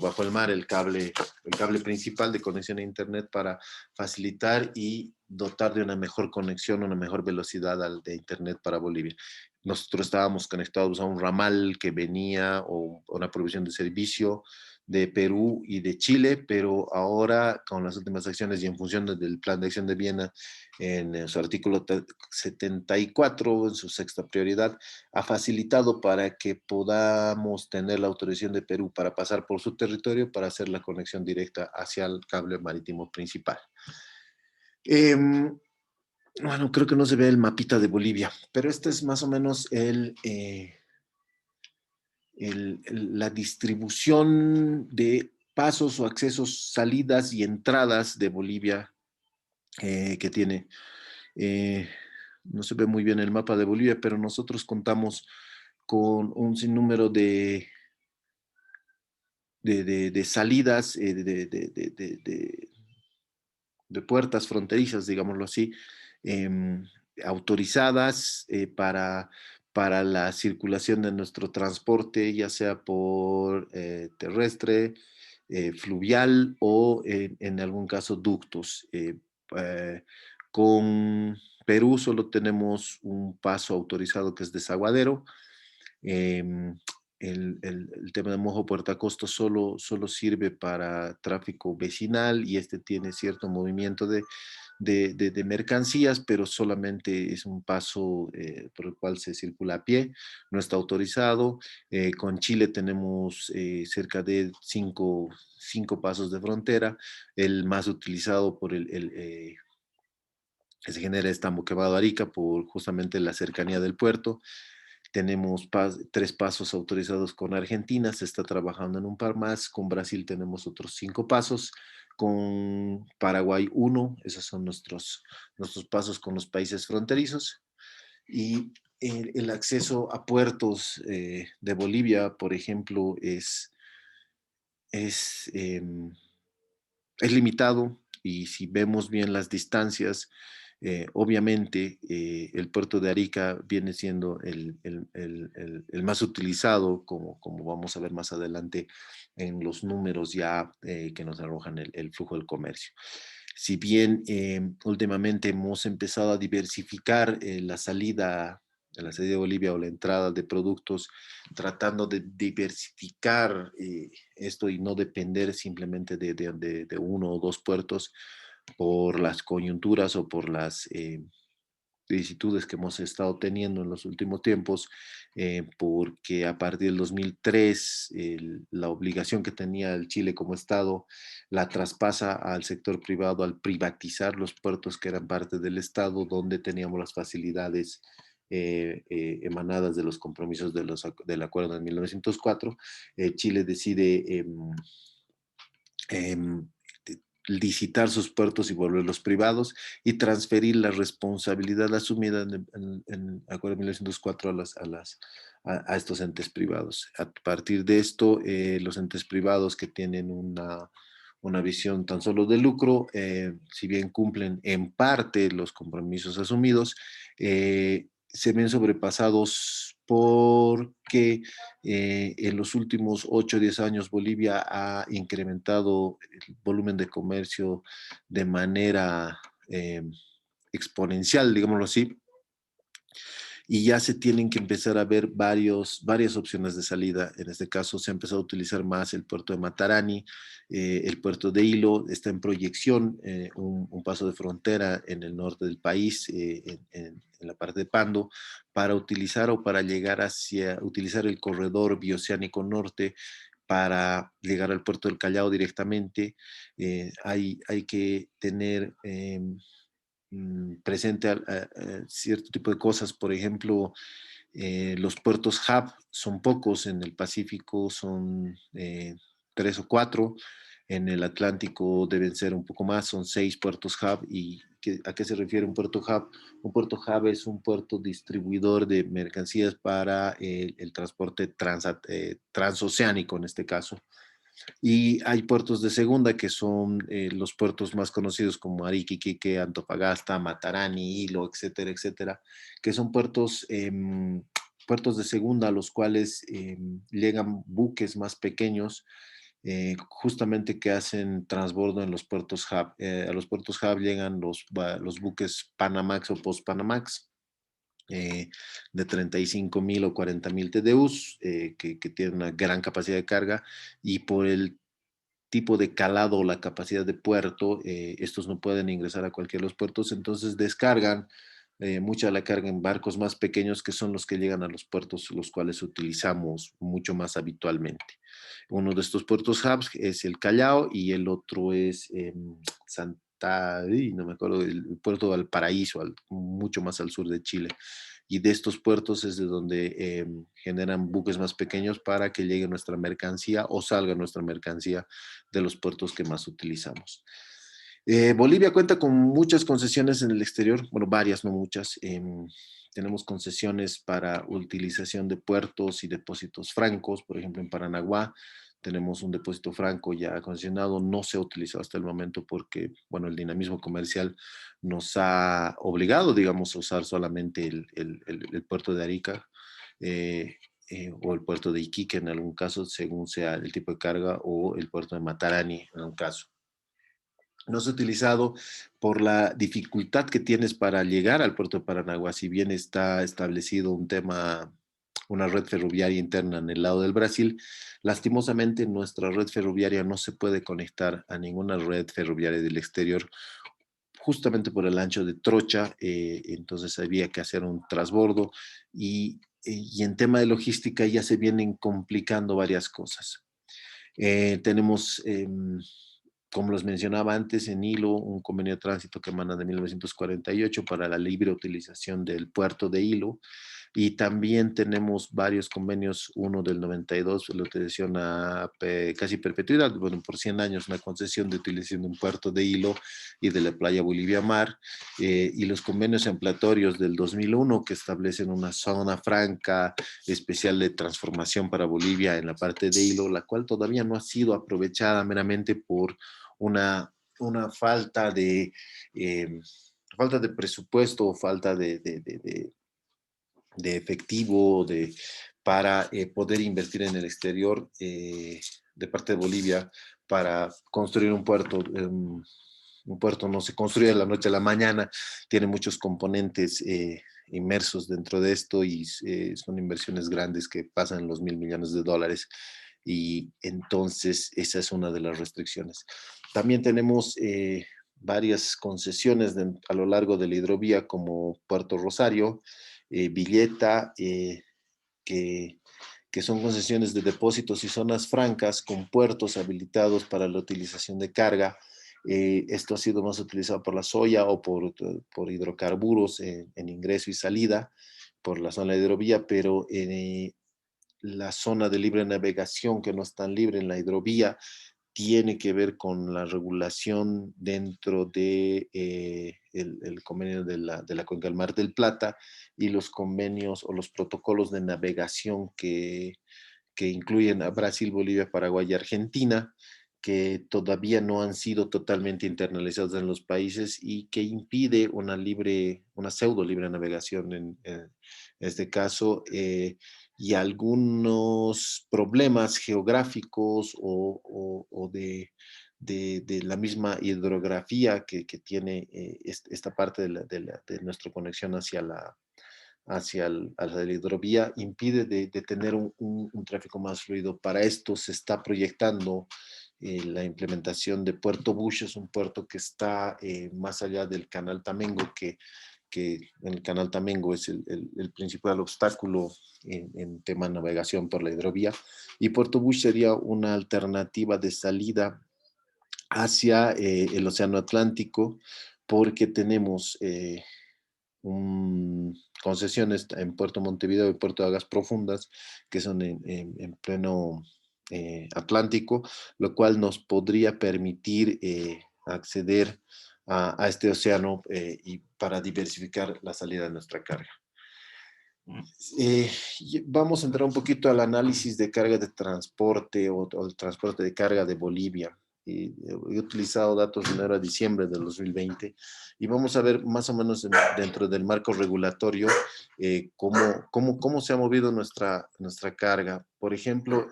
bajo el mar, el cable principal de conexión a Internet, para facilitar y dotar de una mejor conexión, una mejor velocidad de Internet para Bolivia. Nosotros estábamos conectados a un ramal que venía, o una provisión de servicio de Perú y de Chile, pero ahora con las últimas acciones y en función del Plan de Acción de Viena, en su artículo 74, en su sexta prioridad, ha facilitado para que podamos tener la autorización de Perú para pasar por su territorio para hacer la conexión directa hacia el cable marítimo principal. Bueno, creo que no se ve el mapita de Bolivia, pero este es más o menos la distribución de pasos o accesos, salidas y entradas de Bolivia que tiene. No se ve muy bien el mapa de Bolivia, pero nosotros contamos con un sinnúmero de salidas, de puertas fronterizas, digámoslo así, autorizadas para para la circulación de nuestro transporte, ya sea por terrestre, fluvial o en algún caso ductos. Eh, con Perú solo tenemos un paso autorizado que es desaguadero. Em, el tema de Mojo Puerto Acosta solo sirve para tráfico vecinal y este tiene cierto movimiento de mercancías, pero solamente es un paso por el cual se circula a pie, no está autorizado. Con Chile tenemos cerca de cinco pasos de frontera, el más utilizado por que se genera es Tambo Arica por justamente la cercanía del puerto. Tenemos tres pasos autorizados con Argentina, se está trabajando en un par más, con Brasil tenemos otros cinco pasos, con Paraguay uno, esos son nuestros pasos con los países fronterizos. Y el acceso a puertos de Bolivia, por ejemplo, es, eh, es limitado y si vemos bien las distancias, obviamente el puerto de Arica viene siendo el más utilizado, como vamos a ver más adelante en los números ya que nos arrojan el flujo del comercio. Si bien últimamente hemos empezado a diversificar la salida de Bolivia o la entrada de productos, tratando de diversificar esto y no depender simplemente de uno o dos puertos por las coyunturas o por las vicisitudes que hemos estado teniendo en los últimos tiempos, porque a partir del 2003 la obligación que tenía el Chile como Estado la traspasa al sector privado al privatizar los puertos que eran parte del Estado, donde teníamos las facilidades emanadas de los compromisos del acuerdo de 1904. Chile decide em, licitar sus puertos y volverlos privados y transferir la responsabilidad asumida en el Acuerdo de 1904 a estos entes privados. A partir de esto, los entes privados que tienen una visión tan solo de lucro, si bien cumplen en parte los compromisos asumidos, se ven sobrepasados porque en los últimos 8 o 10 años Bolivia ha incrementado el volumen de comercio de manera exponencial, digámoslo así, y ya se tienen que empezar a ver varias opciones de salida. En este caso se ha empezado a utilizar más el puerto de Matarani, el puerto de Hilo, está en proyección un paso de frontera en el norte del país, en la parte de Pando, para utilizar o para llegar hacia, utilizar el corredor bioceánico norte para llegar al puerto del Callao directamente. Hay que tener presente a cierto tipo de cosas. Por ejemplo, los puertos hub son pocos, en el Pacífico son tres o cuatro, en el Atlántico deben ser un poco más, son seis puertos hub. ¿Y a qué se refiere un puerto hub? Un puerto hub es un puerto distribuidor de mercancías para el transporte transoceánico en este caso. Y hay puertos de segunda que son los puertos más conocidos como Arica, Iquique, Antofagasta, Matarani, Hilo, etcétera, etcétera, que son puertos de segunda a los cuales llegan buques más pequeños, justamente que hacen transbordo en los puertos hub. A los puertos hub llegan los buques Panamax o Post-Panamax, de 35.000 o 40.000 TDUs, que tienen una gran capacidad de carga, y por el tipo de calado o la capacidad de puerto, estos no pueden ingresar a cualquiera de los puertos, entonces descargan mucha de la carga en barcos más pequeños que son los que llegan a los puertos los cuales utilizamos mucho más habitualmente. Uno de estos puertos hubs es el Callao y el otro es no me acuerdo, el puerto de Valparaíso, mucho más al sur de Chile. Y de estos puertos es de donde generan buques más pequeños para que llegue nuestra mercancía o salga nuestra mercancía de los puertos que más utilizamos. Bolivia cuenta con muchas concesiones en el exterior, bueno, varias, no muchas. Tenemos concesiones para utilización de puertos y depósitos francos, por ejemplo, en Paranaguá tenemos un depósito franco ya concesionado, no se ha utilizado hasta el momento porque, bueno, el dinamismo comercial nos ha obligado, digamos, a usar solamente el puerto de Arica. o el puerto de Iquique en algún caso, según sea el tipo de carga, o el puerto de Matarani en un caso. No es utilizado por la dificultad que tienes para llegar al puerto de Paranagua, si bien está establecido un tema, una red ferroviaria interna en el lado del Brasil. Lastimosamente, nuestra red ferroviaria no se puede conectar a ninguna red ferroviaria del exterior, justamente por el ancho de trocha. Entonces había que hacer un transbordo y en tema de logística ya se vienen complicando varias cosas. Tenemos, como los mencionaba antes, en Hilo, un convenio de tránsito que emana de 1948 para la libre utilización del puerto de Hilo. Y también tenemos varios convenios, uno del 92, la utilización a casi perpetuidad, bueno, por 100 años, una concesión de utilización de un puerto de Hilo y de la playa Bolivia Mar, y los convenios ampliatorios del 2001 que establecen una zona franca especial de transformación para Bolivia en la parte de Hilo, la cual todavía no ha sido aprovechada meramente por una falta de presupuesto o falta de efectivo para poder invertir en el exterior de parte de Bolivia para construir un puerto. Un puerto no se construye de la noche a la mañana, tiene muchos componentes inmersos dentro de esto y son inversiones grandes que pasan los $1.000 millones y entonces esa es una de las restricciones. También tenemos varias concesiones a lo largo de la hidrovía como Puerto Rosario, Villeta, que, que son concesiones de depósitos y zonas francas con puertos habilitados para la utilización de carga. Esto ha sido más utilizado por la soya o por hidrocarburos en ingreso y salida por la zona de hidrovía, pero la zona de libre navegación que no es tan libre en la hidrovía tiene que ver con la regulación dentro de el convenio de la Cuenca del Mar del Plata y los convenios o los protocolos de navegación que incluyen a Brasil, Bolivia, Paraguay y Argentina, que todavía no han sido totalmente internalizados en los países y que impide una pseudo libre navegación en este caso. Y algunos problemas geográficos o de la misma hidrografía que tiene esta parte de nuestra conexión hacia la hidrovía impide de tener un tráfico más fluido. Para esto se está proyectando la implementación de Puerto Bush, es un puerto que está más allá del Canal Tamengo, que en el Canal Tamengo es el principal obstáculo en tema de navegación por la hidrovía, y Puerto Bush sería una alternativa de salida hacia el Océano Atlántico, porque tenemos concesiones en Puerto Montevideo y Puerto de Aguas Profundas, que son en pleno Atlántico, lo cual nos podría permitir acceder a este océano y para diversificar la salida de nuestra carga. Vamos a entrar un poquito al análisis de carga de transporte o el transporte de carga de Bolivia. He utilizado datos de enero a diciembre del 2020 y vamos a ver más o menos dentro del marco regulatorio cómo se ha movido nuestra carga. Por ejemplo,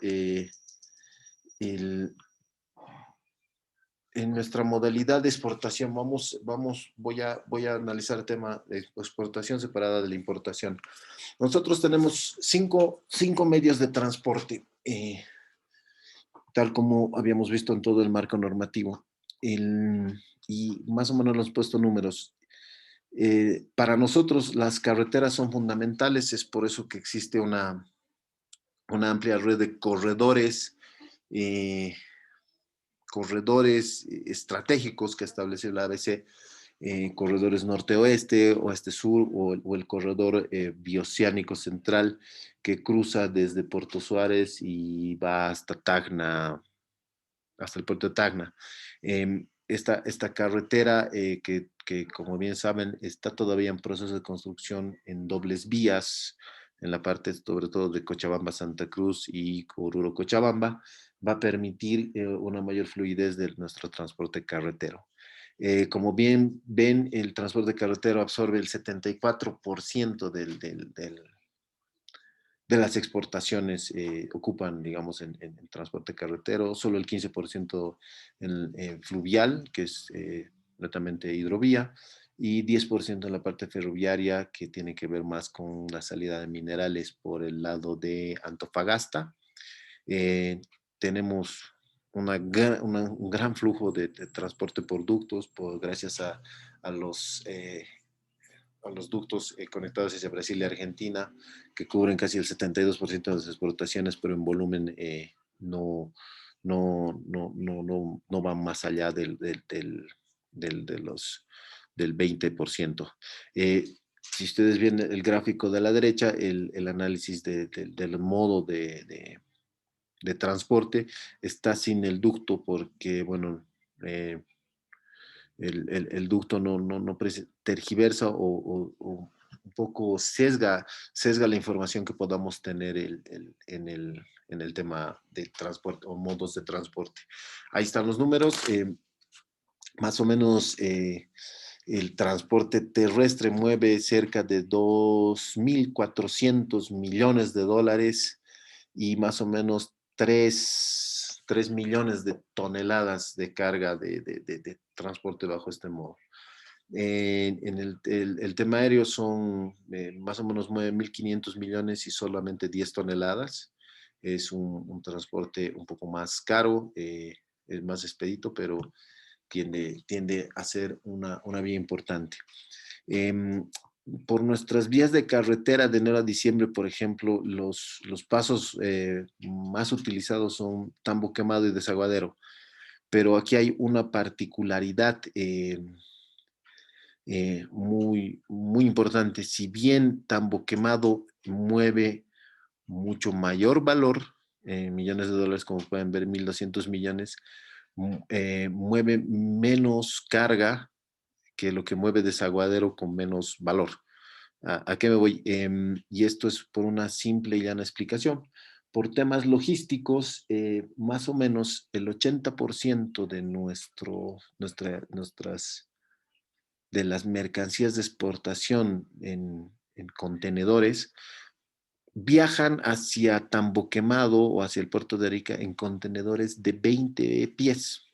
el, en nuestra modalidad de exportación, voy a analizar el tema de exportación separada de la importación. Nosotros tenemos cinco medios de transporte, tal como habíamos visto en todo el marco normativo. Y más o menos los he puesto números. Para nosotros las carreteras son fundamentales, es por eso que existe una amplia red de corredores estratégicos que establece la ABC, corredores norte-oeste, oeste-sur o el corredor bioceánico central que cruza desde Puerto Suárez y va hasta Tacna, hasta el puerto de Tacna. Esta carretera como bien saben, está todavía en proceso de construcción en dobles vías, en la parte sobre todo de Cochabamba-Santa Cruz y Oruro-Cochabamba, va a permitir una mayor fluidez de nuestro transporte carretero. Como bien ven, el transporte carretero absorbe el 74% de las exportaciones ocupan, digamos, en transporte carretero, solo el 15% en fluvial, que es netamente hidrovía, y 10% en la parte ferroviaria, que tiene que ver más con la salida de minerales por el lado de Antofagasta. Eh, tenemos un gran flujo de transporte por ductos, gracias a los ductos conectados hacia Brasil y Argentina, que cubren casi el 72% de las exportaciones, pero en volumen no van más allá de del 20%. Si ustedes ven el gráfico de la derecha, el análisis del modo de transporte está sin el ducto porque, bueno, el ducto no tergiversa o un poco sesga la información que podamos tener en el tema de transporte o modos de transporte. Ahí están los números. Más o menos el transporte terrestre mueve cerca de 2.400 millones de dólares y más o menos 3 millones de toneladas de carga de transporte bajo este modo. En el tema aéreo son más o menos 9.500 millones y solamente 10 toneladas. Es un transporte un poco más caro, es más expedito, pero tiende a ser una vía importante. Eh, por nuestras vías de carretera de enero a diciembre, por ejemplo, los pasos más utilizados son Tambo Quemado y Desaguadero, pero aquí hay una particularidad muy importante. Si bien Tambo Quemado mueve mucho mayor valor, millones de dólares, como pueden ver, 1.200 millones, mueve menos carga que lo que mueve Desaguadero con menos valor. ¿A qué me voy? Y esto es por una simple y llana explicación. Por temas logísticos, más o menos el 80% nuestras de las mercancías de exportación en contenedores viajan hacia Tambo Quemado o hacia el puerto de Arica en contenedores de 20 pies.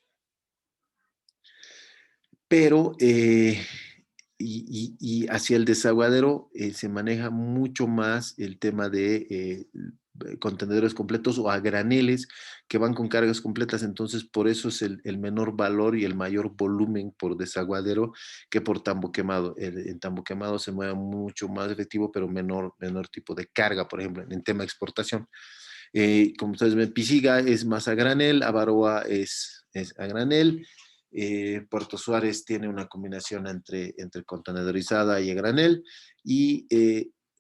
Pero y hacia el desaguadero se maneja mucho más el tema de contenedores completos o a graneles que van con cargas completas, entonces por eso es el menor valor y el mayor volumen por desaguadero que por Tambo Quemado. En Tambo Quemado se mueve mucho más efectivo, pero menor tipo de carga, por ejemplo, en tema de exportación. Como ustedes ven, Pisiga es más a granel, Avaroa es a granel. Puerto Suárez tiene una combinación entre contenedorizada y a granel, y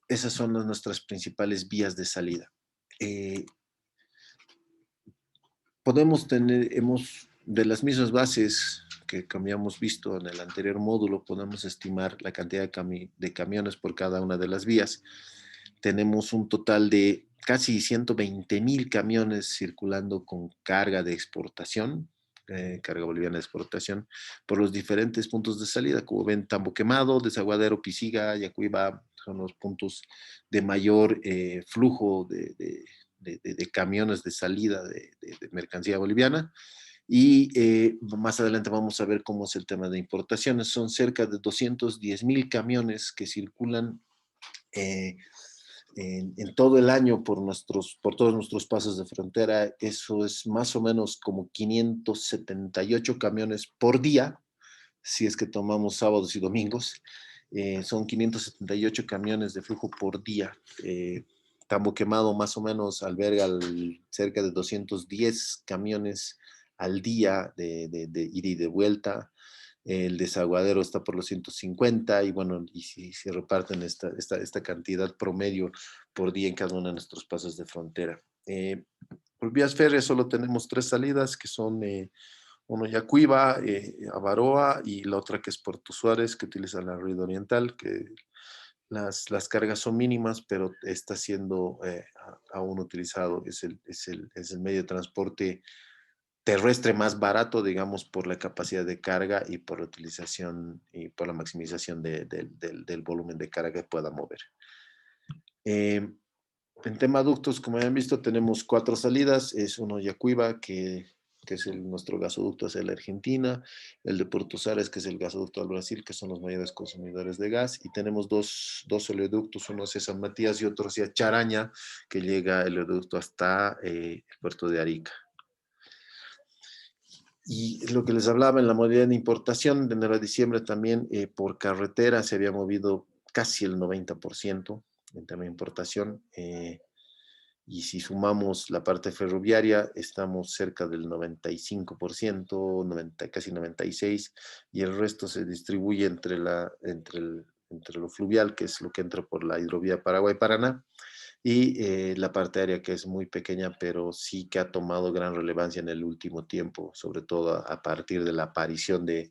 esas son nuestras principales vías de salida. Eh, de las mismas bases que habíamos visto en el anterior módulo, podemos estimar la cantidad de camiones por cada una de las vías. Tenemos un total de casi 120,000 camiones circulando con carga de exportación, carga boliviana de exportación, por los diferentes puntos de salida. Como ven, Tambo Quemado, Desaguadero, Pisiga, Yacuiba, son los puntos de mayor flujo de camiones de salida de mercancía boliviana. Y más adelante vamos a ver cómo es el tema de importaciones. Son cerca de 210,000 camiones que circulan en todo el año por todos nuestros pasos de frontera. Eso es más o menos como 578 camiones por día, si es que tomamos sábados y domingos. Son 578 camiones de flujo por día. Tambo Quemado más o menos alberga cerca de 210 camiones al día de ida y de vuelta. El desaguadero está por los 150 y bueno, y si se reparten esta cantidad promedio por día en cada uno de nuestros pasos de frontera. Por vías férreas solo tenemos 3 salidas, que son uno Yacuiba, Avaroa, y la otra que es Puerto Suárez, que utiliza la Río Oriental, que las cargas son mínimas, pero está siendo aún utilizado, es el medio de transporte terrestre más barato, digamos, por la capacidad de carga y por la utilización y por la maximización del volumen de carga que pueda mover. Eh, En tema ductos, como ya han visto, tenemos cuatro salidas. Es uno Yacuiba, que es nuestro gasoducto hacia la Argentina, el de Puerto Sares, que es el gasoducto al Brasil, que son los mayores consumidores de gas, y tenemos dos oleoductos, uno hacia San Matías y otro hacia Charaña, que llega el oleoducto hasta el puerto de Arica. Y lo que les hablaba en la modalidad de importación, de enero a diciembre también por carretera se había movido casi el 90% en tema de importación. Y si sumamos la parte ferroviaria, estamos cerca del 95%, 90, casi 96%, y el resto se distribuye entre lo fluvial, que es lo que entra por la hidrovía Paraguay-Paraná, y la parte aérea, que es muy pequeña, pero sí que ha tomado gran relevancia en el último tiempo, sobre todo a partir de la aparición de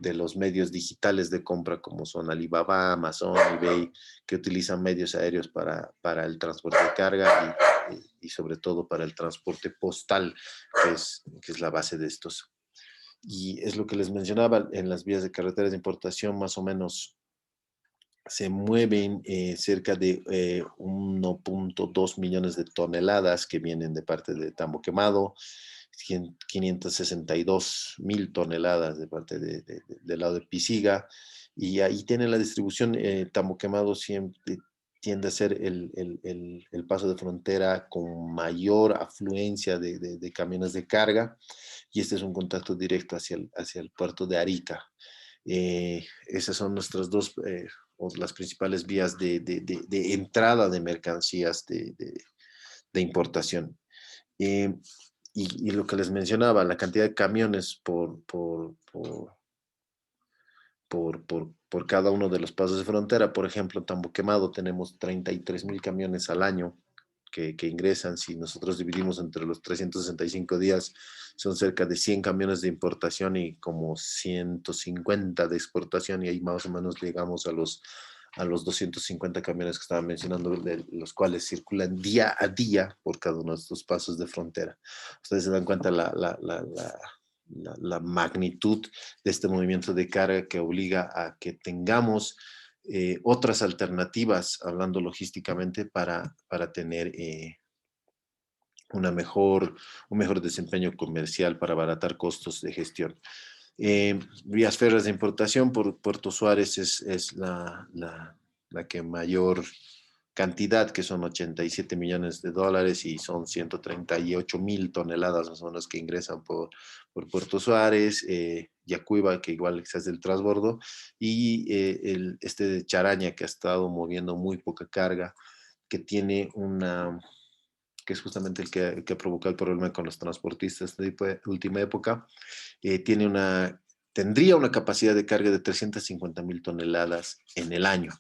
los medios digitales de compra como son Alibaba, Amazon, eBay, que utilizan medios aéreos para el transporte de carga y sobre todo para el transporte postal, que es la base de estos. Y es lo que les mencionaba, en las vías de carreteras de importación más o menos se mueven cerca de 1.2 millones de toneladas que vienen de parte de Tambo Quemado, 562.000 toneladas de parte del lado de Pisiga, y ahí tiene la distribución. Tambo Quemado siempre tiende a ser el paso de frontera con mayor afluencia de camiones de carga, y este es un contacto directo hacia el puerto de Arica. Esas son nuestras dos, o las principales vías de entrada de mercancías de importación. Eh, y lo que les mencionaba, la cantidad de camiones por cada uno de los pasos de frontera. Por ejemplo, en Tambo Quemado tenemos 33.000 camiones al año que ingresan. Si nosotros dividimos entre los 365 días, son cerca de 100 camiones de importación y como 150 de exportación, y ahí más o menos llegamos a los 250 camiones que estaba mencionando, de los cuales circulan día a día por cada uno de estos pasos de frontera. Ustedes se dan cuenta la magnitud de este movimiento de carga, que obliga a que tengamos otras alternativas, hablando logísticamente, para tener un mejor desempeño comercial, para abaratar costos de gestión. Vías férreas de importación por Puerto Suárez es la que mayor cantidad, que son 87 millones de dólares, y son 138.000 toneladas más o menos que ingresan por Puerto Suárez. Yacuiba, que igual se hace el transbordo, y este de Charaña, que ha estado moviendo muy poca carga, que tiene que es justamente el que provoca el problema con los transportistas de última época. Tendría una capacidad de carga de 350.000 toneladas en el año.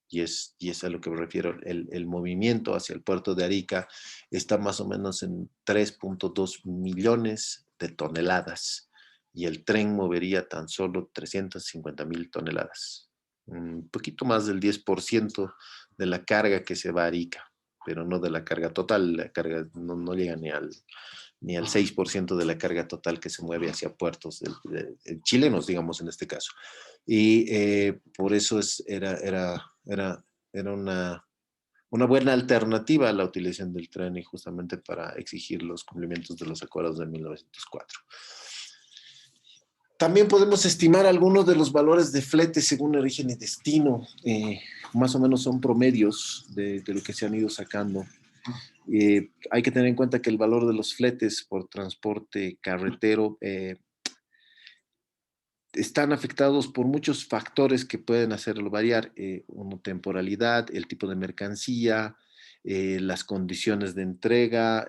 Y es a lo que me refiero. El movimiento hacia el puerto de Arica está más o menos en 3.2 millones de toneladas, y el tren movería tan solo 350.000 toneladas. Un poquito más del 10% de la carga que se va a Arica, pero no de la carga total. La carga no llega ni al 6% de la carga total que se mueve hacia puertos chilenos, digamos, en este caso. Y por eso era una buena alternativa a la utilización del tren, y justamente para exigir los cumplimientos de los acuerdos de 1904. También podemos estimar algunos de los valores de flete según origen y destino. Más o menos son promedios de lo que se han ido sacando. Hay que tener en cuenta que el valor de los fletes por transporte carretero están afectados por muchos factores que pueden hacerlo variar. Uno, temporalidad, el tipo de mercancía, las condiciones de entrega,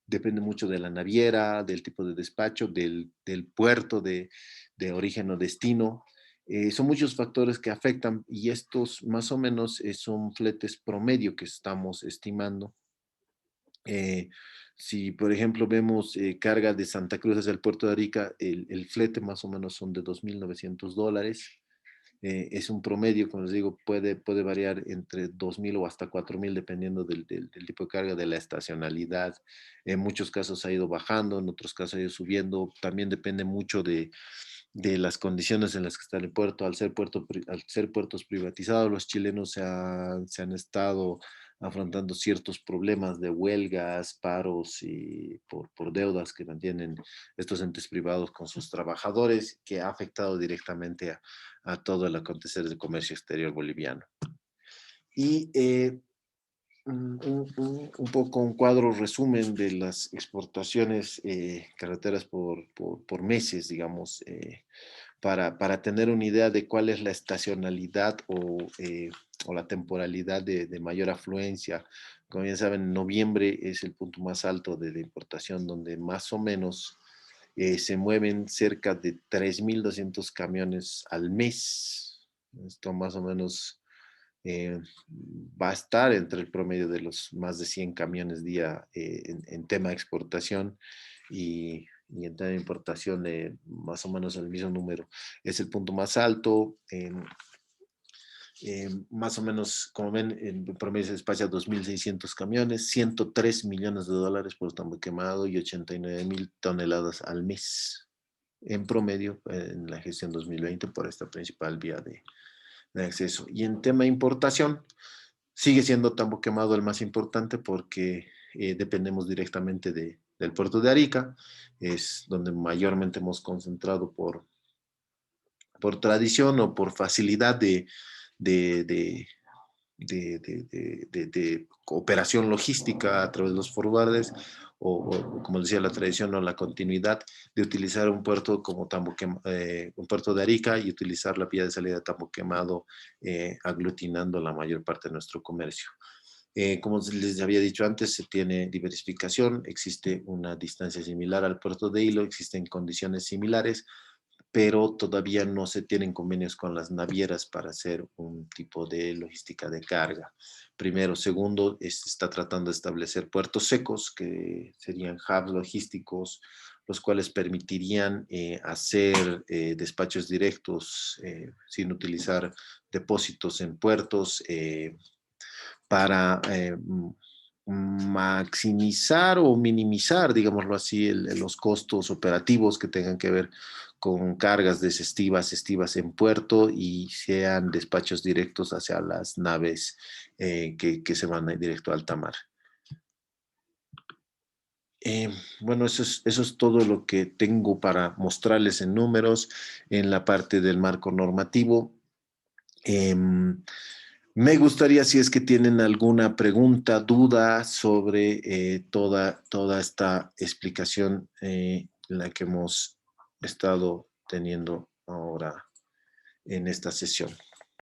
depende mucho de la naviera, del tipo de despacho, del puerto de origen o destino. Son muchos factores que afectan, y estos más o menos son fletes promedio que estamos estimando. Eh, si, por ejemplo, vemos carga de Santa Cruz hacia el puerto de Arica, el flete más o menos son de $2.900. Es un promedio, como les digo, puede variar entre 2.000 o hasta 4.000, dependiendo del tipo de carga, de la estacionalidad. En muchos casos ha ido bajando, en otros casos ha ido subiendo. También depende mucho de las condiciones en las que está el puerto. Al ser puertos privatizados, los chilenos se han estado afrontando ciertos problemas de huelgas, paros y por deudas que mantienen estos entes privados con sus trabajadores, que ha afectado directamente a todo el acontecer del comercio exterior boliviano. Y un poco un cuadro resumen de las exportaciones carreteras por meses, digamos, para tener una idea de cuál es la estacionalidad o la temporalidad de mayor afluencia. Como bien saben, noviembre es el punto más alto de la importación, donde más o menos se mueven cerca de 3.200 camiones al mes. Esto más o menos va a estar entre el promedio de los más de 100 camiones día en tema de exportación y en tema de importación más o menos el mismo número. Es el punto más alto. Más o menos, como ven, en promedio se despacha 2.600 camiones, 103 millones de dólares por tambo quemado y 89.000 toneladas al mes en promedio en la gestión 2020 por esta principal vía de acceso. Y en tema de importación, sigue siendo tambo quemado el más importante porque dependemos directamente del puerto de Arica, es donde mayormente hemos concentrado por tradición o por facilidad de, de, de cooperación logística a través de los forwarders o, como decía la tradición o la continuidad de utilizar un puerto como un puerto de Arica y utilizar la vía de salida de Tambo Quemado aglutinando la mayor parte de nuestro comercio. Como les había dicho antes, se tiene diversificación, existe una distancia similar al puerto de Hilo, existen condiciones similares, pero todavía no se tienen convenios con las navieras para hacer un tipo de logística de carga. Primero. Segundo, se está tratando de establecer puertos secos, que serían hubs logísticos, los cuales permitirían hacer despachos directos sin utilizar depósitos en puertos para maximizar o minimizar, digámoslo así, los costos operativos que tengan que ver con cargas estivas en puerto y sean despachos directos hacia las naves que se van directo a alta mar. Bueno, eso es todo lo que tengo para mostrarles en números en la parte del marco normativo. Me gustaría, si es que tienen alguna pregunta, duda sobre toda esta explicación la que hemos estado teniendo ahora en esta sesión.